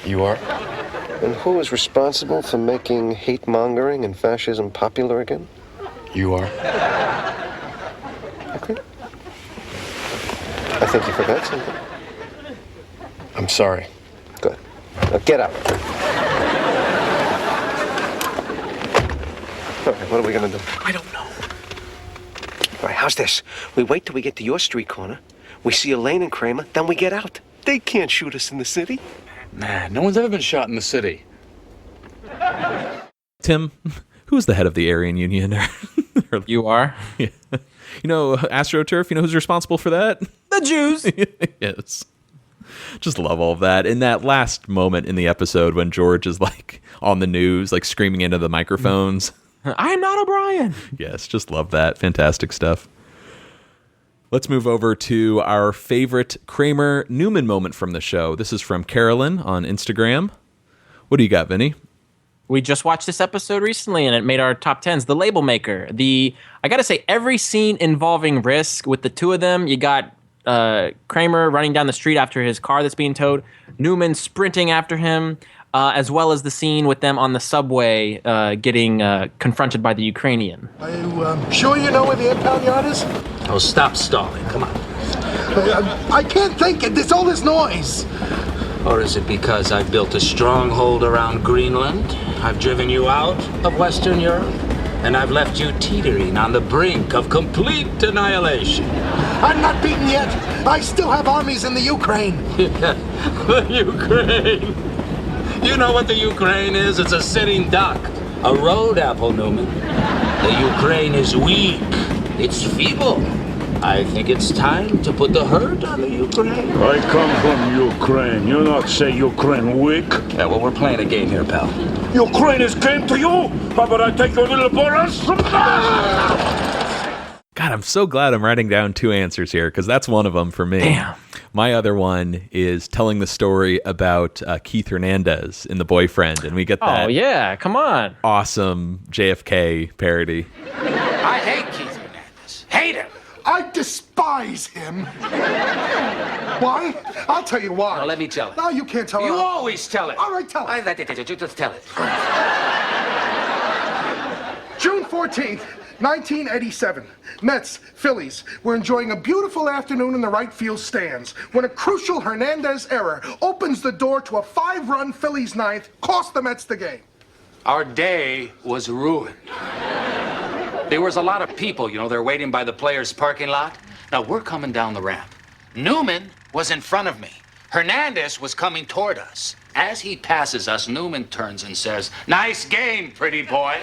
Speaker 10: You are?
Speaker 5: And who is responsible for making hate-mongering and fascism popular again?
Speaker 10: You are?
Speaker 5: Okay. I think you forgot something.
Speaker 10: I'm sorry.
Speaker 5: Good. Now get out. All right, what are we gonna do?
Speaker 3: I don't know.
Speaker 5: All right, how's this? We wait till we get to your street corner. We see Elaine and Kramer, then we get out. They can't shoot us in the city.
Speaker 3: Man, no one's ever been shot in the city.
Speaker 2: Tim, who's the head of the Aryan Union?
Speaker 1: You are?
Speaker 2: Yeah. AstroTurf, who's responsible for that?
Speaker 1: The Jews.
Speaker 2: Yes. Just love all of that. In that last moment in the episode when George is on the news, screaming into the microphones.
Speaker 1: I am not O'Brien.
Speaker 2: Yes, just love that. Fantastic stuff. Let's move over to our favorite Kramer Newman moment from the show. This is from Carolyn on Instagram. What do you got, Vinny?
Speaker 1: We just watched this episode recently, and it made our top 10s. The Label Maker. I got to say, every scene involving risk with the two of them, you got Kramer running down the street after his car that's being towed, Newman sprinting after him, as well as the scene with them on the subway getting confronted by the Ukrainian.
Speaker 11: Are you sure you know where the impound yard is?
Speaker 4: Oh, stop stalling. Come on.
Speaker 11: I can't think. There's all this noise.
Speaker 12: Or is it because I've built a stronghold around Greenland? I've driven you out of Western Europe? And I've left you teetering on the brink of complete annihilation.
Speaker 11: I'm not beaten yet. I still have armies in the Ukraine.
Speaker 12: The Ukraine. You know what the Ukraine is? It's a sitting duck. A road apple, Newman. The Ukraine is weak. It's feeble. I think it's time to put the hurt on the Ukraine.
Speaker 13: I come from Ukraine. You not say Ukraine weak?
Speaker 12: Yeah, well, we're playing a game here, pal.
Speaker 13: Ukraine is game to you? How about I take your little Boris from
Speaker 2: God, I'm so glad I'm writing down 2 answers here, because that's one of them for me.
Speaker 1: Damn.
Speaker 2: My other one is telling the story about Keith Hernandez in The Boyfriend, and we get that.
Speaker 1: Oh, yeah, come on.
Speaker 2: Awesome JFK parody.
Speaker 12: I hate Keith Hernandez. Hate him.
Speaker 11: I despise him. Why? I'll tell you why.
Speaker 12: No, let me tell it.
Speaker 11: No, you can't tell it.
Speaker 12: You always tell it.
Speaker 11: All right, tell it.
Speaker 12: Just tell it.
Speaker 11: June 14th, 1987. Mets, Phillies were enjoying a beautiful afternoon in the right field stands when a crucial Hernandez error opens the door to a 5-run Phillies ninth, cost the Mets the game.
Speaker 12: Our day was ruined. There was a lot of people, they're waiting by the players' parking lot. Now, we're coming down the ramp. Newman was in front of me. Hernandez was coming toward us. As he passes us, Newman turns and says, "Nice game, pretty boy."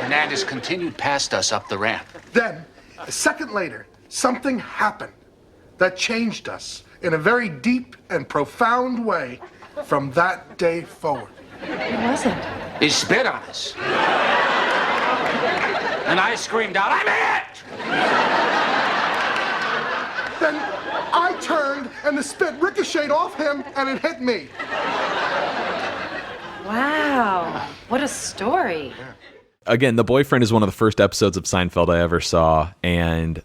Speaker 12: Hernandez continued past us up the ramp.
Speaker 11: Then, a second later, something happened that changed us in a very deep and profound way from that day forward.
Speaker 6: What was it?
Speaker 12: He spit on us. And I screamed out, "I'm hit!"
Speaker 11: Then I turned and the spit ricocheted off him and it hit me.
Speaker 6: Wow. What a story.
Speaker 2: Again, The Boyfriend is one of the first episodes of Seinfeld I ever saw, and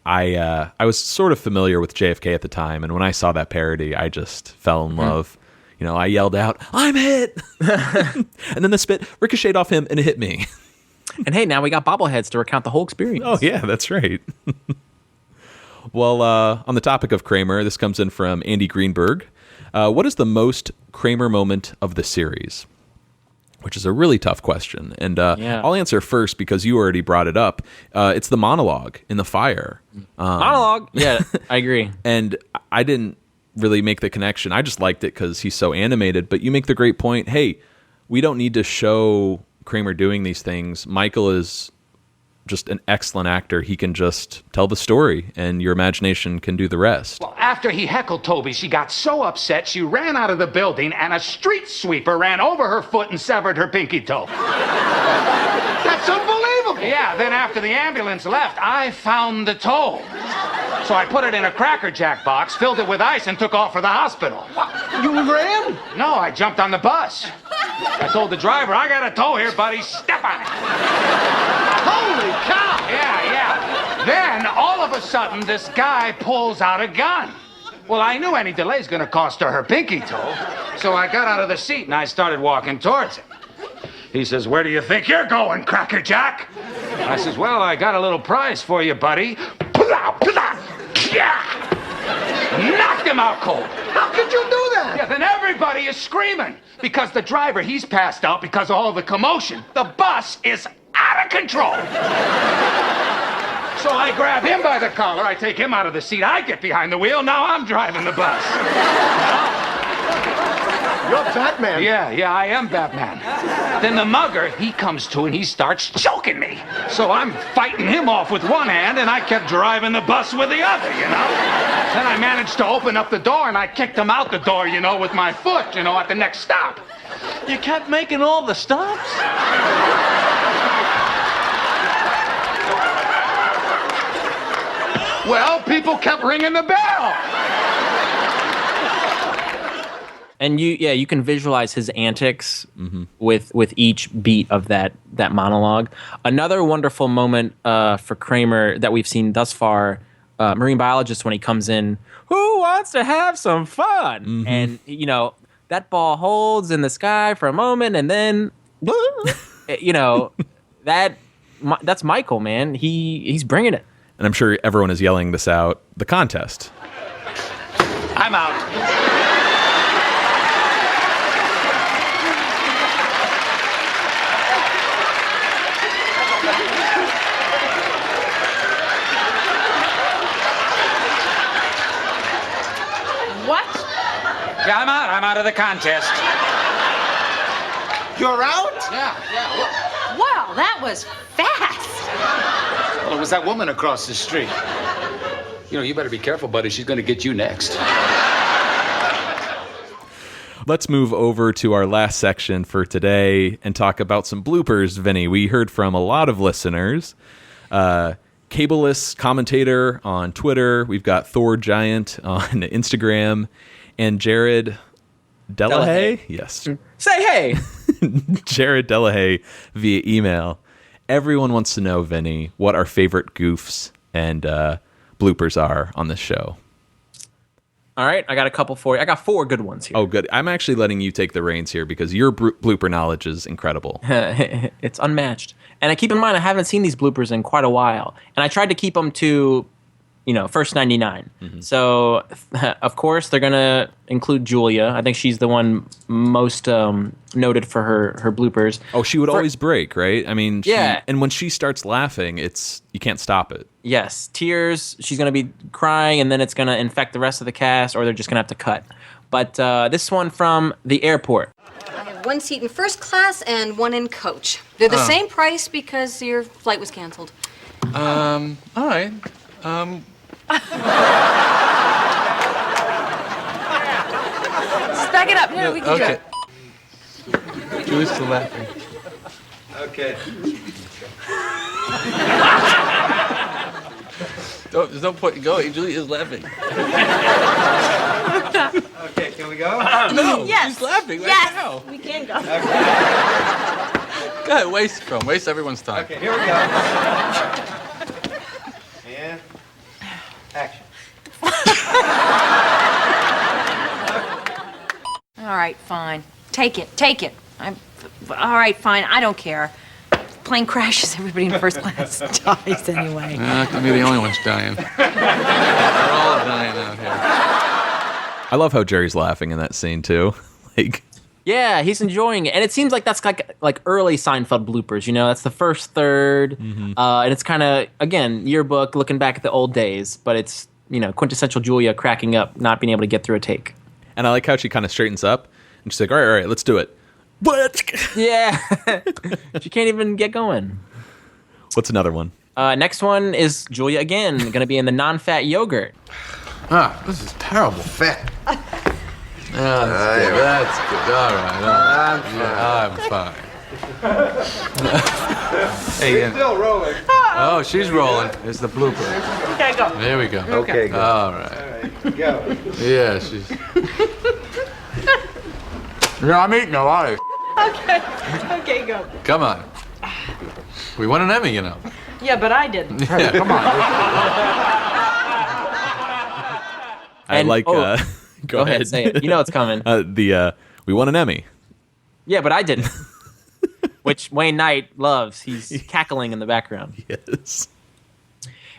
Speaker 2: I was sort of familiar with JFK at the time, and when I saw that parody, I just fell in love. I yelled out, "I'm hit!" And then the spit ricocheted off him and it hit me.
Speaker 1: And hey, now we got bobbleheads to recount the whole experience.
Speaker 2: Oh, yeah, that's right. Well, on the topic of Kramer, this comes in from Andy Greenberg. What is the most Kramer moment of the series? Which is a really tough question. And I'll answer first because you already brought it up. It's the monologue in the fire.
Speaker 1: Monologue? Yeah, I agree.
Speaker 2: And I didn't really make the connection. I just liked it because he's so animated. But you make the great point, hey, we don't need to show Kramer doing these things. Michael is just an excellent actor. He can just tell the story, and your imagination can do the rest.
Speaker 12: Well, after he heckled Toby, she got so upset she ran out of the building, and a street sweeper ran over her foot and severed her pinky toe. That's unbelievable. Yeah, then after the ambulance left, I found the toe. So I put it in a Cracker Jack box, filled it with ice, and took off for the hospital.
Speaker 5: What? You ran?
Speaker 12: No, I jumped on the bus. I told the driver, "I got a toe here, buddy. Step on it."
Speaker 5: Holy cow!
Speaker 12: Yeah. Then, all of a sudden, this guy pulls out a gun. Well, I knew any delay's gonna cost her pinky toe, so I got out of the seat and I started walking towards him. He says, "Where do you think you're going, Cracker Jack?" I says, "Well, I got a little prize for you, buddy." Yeah! Knocked him out cold.
Speaker 5: How could you do that?
Speaker 12: Yeah, then everybody is screaming because the driver, he's passed out because of all the commotion. The bus is out of control. So I grab him by the collar, I take him out of the seat, I get behind the wheel, now I'm driving the bus.
Speaker 5: You're Batman.
Speaker 12: Yeah, I am Batman. Then the mugger, he comes to and he starts choking me. So I'm fighting him off with one hand and I kept driving the bus with the other, Then I managed to open up the door and I kicked him out the door, with my foot, at the next stop.
Speaker 5: You kept making all the stops?
Speaker 12: Well, people kept ringing the bell.
Speaker 1: And you can visualize his antics with each beat of that monologue. Another wonderful moment for Kramer that we've seen thus far, marine biologist, when he comes in, who wants to have some fun? And that ball holds in the sky for a moment, and then that's Michael, man. He's bringing it.
Speaker 2: And I'm sure everyone is yelling this out. The contest.
Speaker 12: I'm out.
Speaker 6: What?
Speaker 12: Yeah, I'm out. I'm out of the contest.
Speaker 5: You're out?
Speaker 12: Yeah.
Speaker 6: Wow, that was fast.
Speaker 12: Well, it was that woman across the street. You know, you better be careful, buddy. She's going to get you next.
Speaker 2: Let's move over to our last section for today and talk about some bloopers, Vinny. We heard from a lot of listeners. Cableless commentator on Twitter. We've got Thor Giant on Instagram. And Jared Delahaye? Yes.
Speaker 1: Say hey!
Speaker 2: Jared Delahaye via email. Everyone wants to know, Vinny, what our favorite goofs and bloopers are on this show.
Speaker 1: All right, I got a couple for you. I got 4 good ones here.
Speaker 2: Oh, good. I'm actually letting you take the reins here because your blooper knowledge is incredible.
Speaker 1: It's unmatched. And I keep in mind, I haven't seen these bloopers in quite a while. And I tried to keep them to, first 99. Mm-hmm. So, of course, they're going to include Julia. I think she's the one most noted for her bloopers.
Speaker 2: Oh, she would always break, right? I mean,
Speaker 1: yeah.
Speaker 2: And when she starts laughing, you can't stop it.
Speaker 1: Yes, tears. She's going to be crying, and then it's going to infect the rest of the cast, or they're just going to have to cut. But this one from the airport.
Speaker 14: I have 1 seat in first class and 1 in coach. They're the same price because your flight was canceled.
Speaker 3: All right.
Speaker 6: Just back it up. No, we can do it.
Speaker 3: Julie's still laughing.
Speaker 5: Okay.
Speaker 3: There's no point in going. Julie is laughing.
Speaker 5: Okay, can we go?
Speaker 3: No,
Speaker 14: Yes.
Speaker 3: she's laughing right
Speaker 14: Yes.
Speaker 3: now.
Speaker 14: We can go.
Speaker 3: Go ahead, waste everyone's time.
Speaker 5: Okay, here we go. And action.
Speaker 6: All right, fine. Take it. All right, fine. I don't care. Plane crashes. Everybody in first class dies anyway.
Speaker 3: Not gonna be the only ones dying. We're all dying out here.
Speaker 2: I love how Jerry's laughing in that scene, too.
Speaker 1: Yeah, he's enjoying it. And it seems like that's like early Seinfeld bloopers, That's the first third. Mm-hmm. And it's kind of, again, yearbook, looking back at the old days. But it's, quintessential Julia cracking up, not being able to get through a take.
Speaker 2: And I like how she kind of straightens up. And she's like, all right, let's do it. What?
Speaker 1: Yeah. She can't even get going.
Speaker 2: What's another one?
Speaker 1: Next one is Julia again, going to be in the non-fat yogurt.
Speaker 3: This is terrible.
Speaker 5: Fat.
Speaker 3: That's good. All right. I'm fine. Hey,
Speaker 5: Still rolling.
Speaker 3: oh, she's rolling. It's the blooper.
Speaker 6: Okay, go.
Speaker 3: There we go.
Speaker 5: Okay, good.
Speaker 3: All right.
Speaker 5: All right, go.
Speaker 3: Yeah, she's. Yeah, I'm eating a lot of.
Speaker 6: Okay, go.
Speaker 3: Come on. We won an Emmy,
Speaker 6: Yeah, but I didn't.
Speaker 3: Yeah, come on.
Speaker 2: I like. Go
Speaker 1: ahead, say it. You know it's coming.
Speaker 2: We won an Emmy.
Speaker 1: Yeah, but I didn't. Which Wayne Knight loves. He's cackling in the background.
Speaker 2: Yes.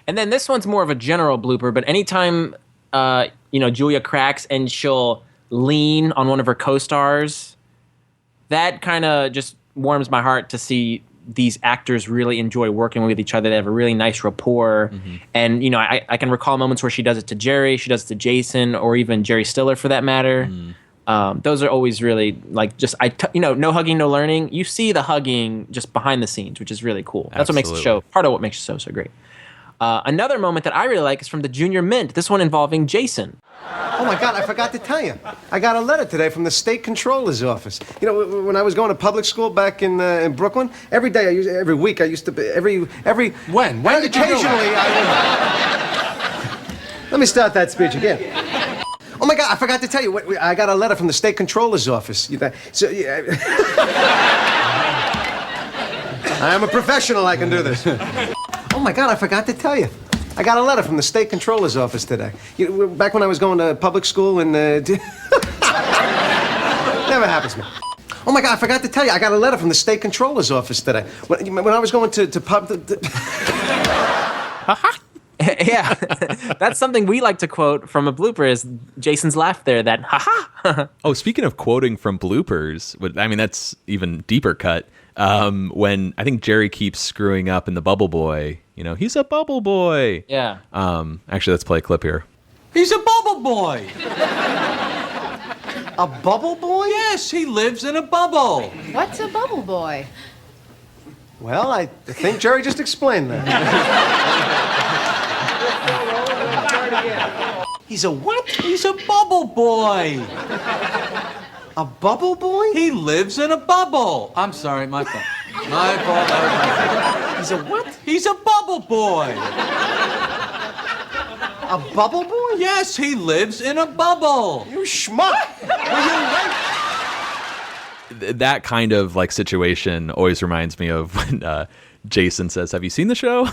Speaker 1: And then this one's more of a general blooper, but anytime Julia cracks and she'll lean on one of her co-stars, that kind of just warms my heart to see these actors really enjoy working with each other. They have a really nice rapport. Mm-hmm. And, I can recall moments where she does it to Jerry, she does it to Jason, or even Jerry Stiller for that matter. Mm. Those are always really, no hugging, no learning. You see the hugging just behind the scenes, which is really cool. That's
Speaker 2: Absolutely.
Speaker 1: what makes the show, part of what makes the show so great. Another moment that I really like is from the Junior Mint, this one involving Jason.
Speaker 5: Oh, my God, I forgot to tell you. I got a letter today from the state controller's office. When I was going to public school back in Brooklyn, every week I used to be,
Speaker 3: When did you do
Speaker 5: occasionally
Speaker 3: that?
Speaker 5: Let me start that speech again. Oh, my God, I forgot to tell you. I got a letter from the state controller's office. I am a professional. I can do this. Oh, my God, I forgot to tell you. I got a letter from the state controller's office today. Back when I was going to public school and... Never happens to me. Oh, my God, I forgot to tell you. I got a letter from the state controller's office today. When I was going to
Speaker 1: Yeah, that's something we like to quote from a blooper is Jason's laugh there, that ha-ha.
Speaker 2: Oh, speaking of quoting from bloopers, I mean, that's even deeper cut. When I think Jerry keeps screwing up in the Bubble Boy, he's a Bubble Boy.
Speaker 1: Yeah.
Speaker 2: Actually, let's play a clip here.
Speaker 15: He's a bubble boy.
Speaker 5: A bubble boy?
Speaker 15: Yes, he lives in a bubble.
Speaker 16: What's a bubble boy?
Speaker 5: Well, I think Jerry just explained that. He's a what?
Speaker 15: He's a bubble boy.
Speaker 5: A bubble boy?
Speaker 15: He lives in a bubble. I'm sorry, my fault. My fault.
Speaker 5: He's a what?
Speaker 15: He's a bubble boy.
Speaker 5: A bubble boy?
Speaker 15: Yes, he lives in a bubble.
Speaker 5: You schmuck!
Speaker 2: That kind of situation always reminds me of when Jason says, "Have you seen the show?"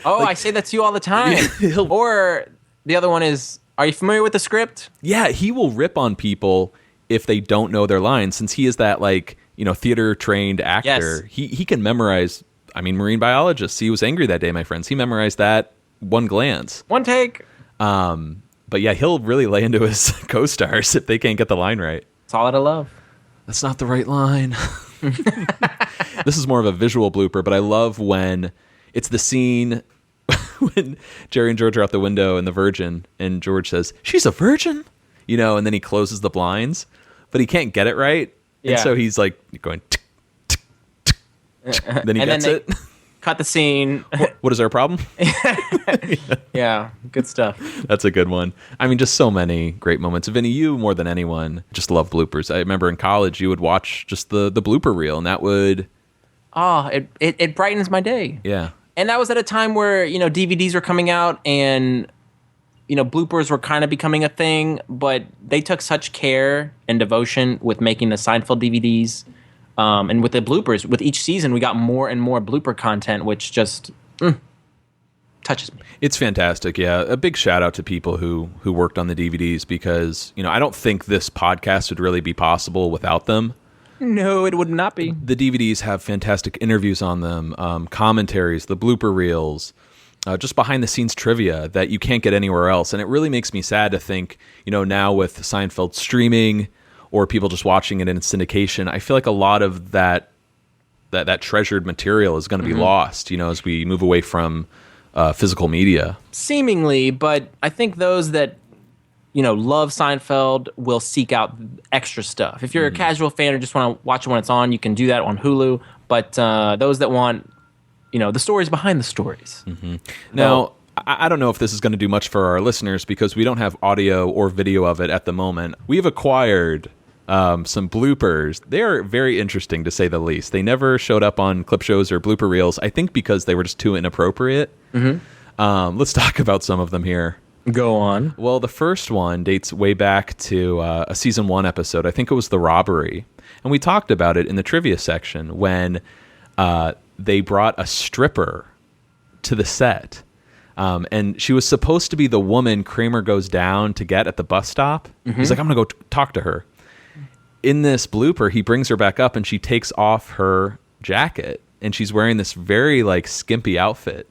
Speaker 1: Oh, I say that to you all the time. Or the other one is, are you familiar with the script?
Speaker 2: Yeah, he will rip on people if they don't know their lines, since he is that theater trained actor.
Speaker 1: Yes.
Speaker 2: He can memorize. I mean, marine biologist. He was angry that day, my friends. He memorized that one glance,
Speaker 1: one take.
Speaker 2: But yeah, he'll really lay into his co-stars if they can't get the line right.
Speaker 1: It's all out of love.
Speaker 2: That's not the right line. This is more of a visual blooper, but I love when it's the scene when Jerry and George are out the window in The Virgin, and George says, "She's a virgin," and then he closes the blinds, but he can't get it right.
Speaker 1: Yeah.
Speaker 2: And so he's like going, tick, tick, tick, tick. Then he gets it.
Speaker 1: Cut the scene.
Speaker 2: What is our problem?
Speaker 1: Yeah, good stuff.
Speaker 2: That's a good one. I mean, just so many great moments. Vinny, you more than anyone just love bloopers. I remember in college you would watch just the blooper reel, and that would...
Speaker 1: Oh, it brightens my day.
Speaker 2: Yeah.
Speaker 1: And that was at a time where, DVDs were coming out and, bloopers were kind of becoming a thing, but they took such care and devotion with making the Seinfeld DVDs. And with the bloopers, with each season, we got more and more blooper content, which just touches me.
Speaker 2: It's fantastic, yeah. A big shout out to people who worked on the DVDs because, I don't think this podcast would really be possible without them.
Speaker 1: No, it would not be.
Speaker 2: The DVDs have fantastic interviews on them, commentaries, the blooper reels, just behind-the-scenes trivia that you can't get anywhere else. And it really makes me sad to think, now with Seinfeld streaming or people just watching it in syndication, I feel like a lot of that treasured material is going to be lost, as we move away from physical media.
Speaker 1: Seemingly, but I think those that, love Seinfeld will seek out extra stuff. If you're a casual fan or just want to watch it when it's on, you can do that on Hulu. But those that want, the stories behind the stories.
Speaker 2: Mm-hmm. Now, I don't know if this is going to do much for our listeners because we don't have audio or video of it at the moment. We've acquired some bloopers. They are very interesting, to say the least. They never showed up on clip shows or blooper reels, I think because they were just too inappropriate. Let's talk about some of them here.
Speaker 1: Go on.
Speaker 2: Well, the first one dates way back to a season 1 episode. I think it was The Robbery. And we talked about it in the trivia section when they brought a stripper to the set. And she was supposed to be the woman Kramer goes down to get at the bus stop. He's like, I'm going to go talk to her. In this blooper, he brings her back up and she takes off her jacket and she's wearing this very skimpy outfit.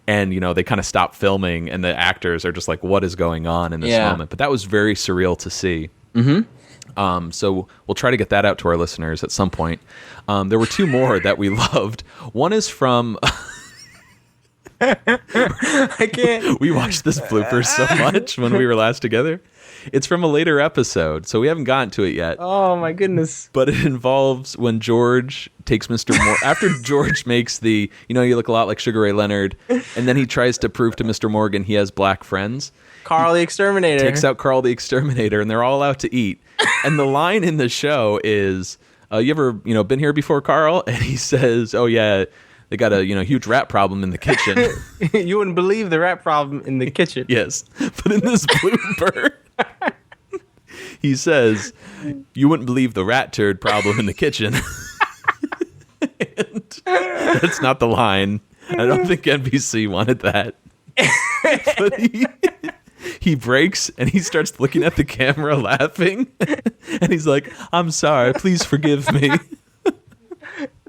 Speaker 2: And, they kind of stop filming and the actors are just like, what is going on in this moment? But that was very surreal to see. So we'll try to get that out to our listeners at some point. There were 2 more that we loved. One is from...
Speaker 1: I can't.
Speaker 2: We watched this blooper so much when we were last together. It's from a later episode, so we haven't gotten to it yet.
Speaker 1: Oh, my goodness.
Speaker 2: But it involves when George takes Mr. Morgan. After George makes the, you look a lot like Sugar Ray Leonard, and then he tries to prove to Mr. Morgan he has black friends.
Speaker 1: Carl the Exterminator.
Speaker 2: Takes out Carl the Exterminator, and they're all out to eat. And the line in the show is, you ever, been here before, Carl? And he says, oh, yeah, they got a, huge rat problem in the kitchen.
Speaker 1: You wouldn't believe the rat problem in the kitchen.
Speaker 2: Yes. But in this blooper... he says, you wouldn't believe the rat turd problem in the kitchen. And that's not the line. I don't think NBC wanted that. But he breaks and he starts looking at the camera laughing. And he's like, I'm sorry, please forgive me.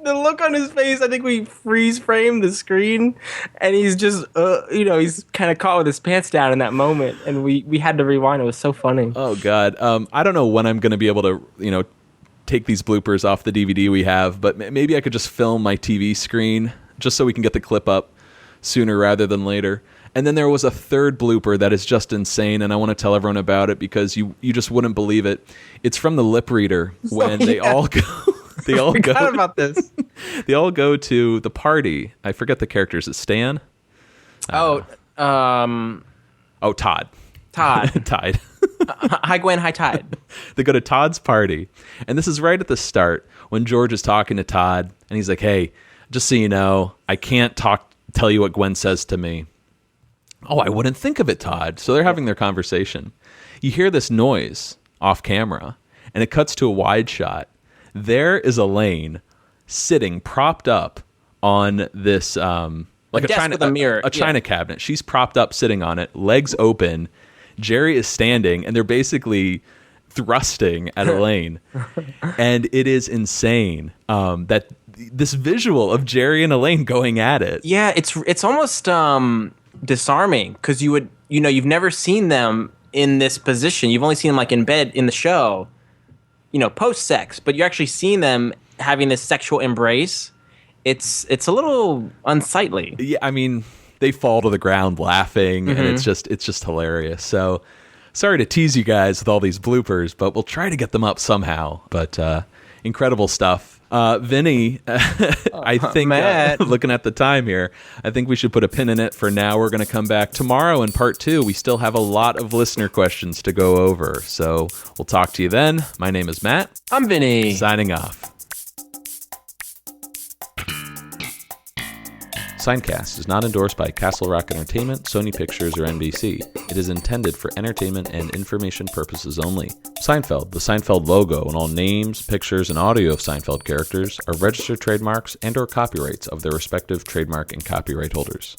Speaker 1: The look on his face, I think we freeze frame the screen, and he's just, he's kind of caught with his pants down in that moment, and we had to rewind. It was so funny.
Speaker 2: Oh God, I don't know when I'm going to be able to, take these bloopers off the DVD we have, but maybe I could just film my TV screen just so we can get the clip up sooner rather than later. And then there was a third blooper that is just insane, and I want to tell everyone about it because you just wouldn't believe it. It's from the lip reader when they all go. They all go.
Speaker 1: Forgot about this.
Speaker 2: They all go to the party. I forget the characters. Is it Stan?
Speaker 1: Todd.
Speaker 2: Todd. Tide.
Speaker 1: Hi, Gwen. Hi, Tide.
Speaker 2: They go to Todd's party, and this is right at the start when George is talking to Todd, and he's like, "Hey, just so you know, I can't tell you what Gwen says to me." Oh, I wouldn't think of it, Todd. So they're having their conversation. You hear this noise off camera, and it cuts to a wide shot. There is Elaine sitting propped up on this like a
Speaker 1: desk with a mirror.
Speaker 2: A china cabinet. She's propped up sitting on it, legs open. Jerry is standing, and they're basically thrusting at Elaine. And it is insane that this visual of Jerry and Elaine going at it.
Speaker 1: Yeah, it's almost disarming because you've never seen them in this position. You've only seen them like in bed in the show, post sex, but you're actually seeing them having this sexual embrace. It's a little unsightly.
Speaker 2: Yeah, I mean, they fall to the ground laughing, and it's just hilarious. So sorry to tease you guys with all these bloopers, but we'll try to get them up somehow. But incredible stuff. Vinny, I think, looking at the time here, I think we should put a pin in it for now. We're going to come back tomorrow in part 2. We still have a lot of listener questions to go over. So we'll talk to you then. My name is Matt.
Speaker 1: I'm Vinny.
Speaker 2: Signing off. Seincast is not endorsed by Castle Rock Entertainment, Sony Pictures, or NBC. It is intended for entertainment and information purposes only. Seinfeld, the Seinfeld logo, and all names, pictures, and audio of Seinfeld characters are registered trademarks and/or copyrights of their respective trademark and copyright holders.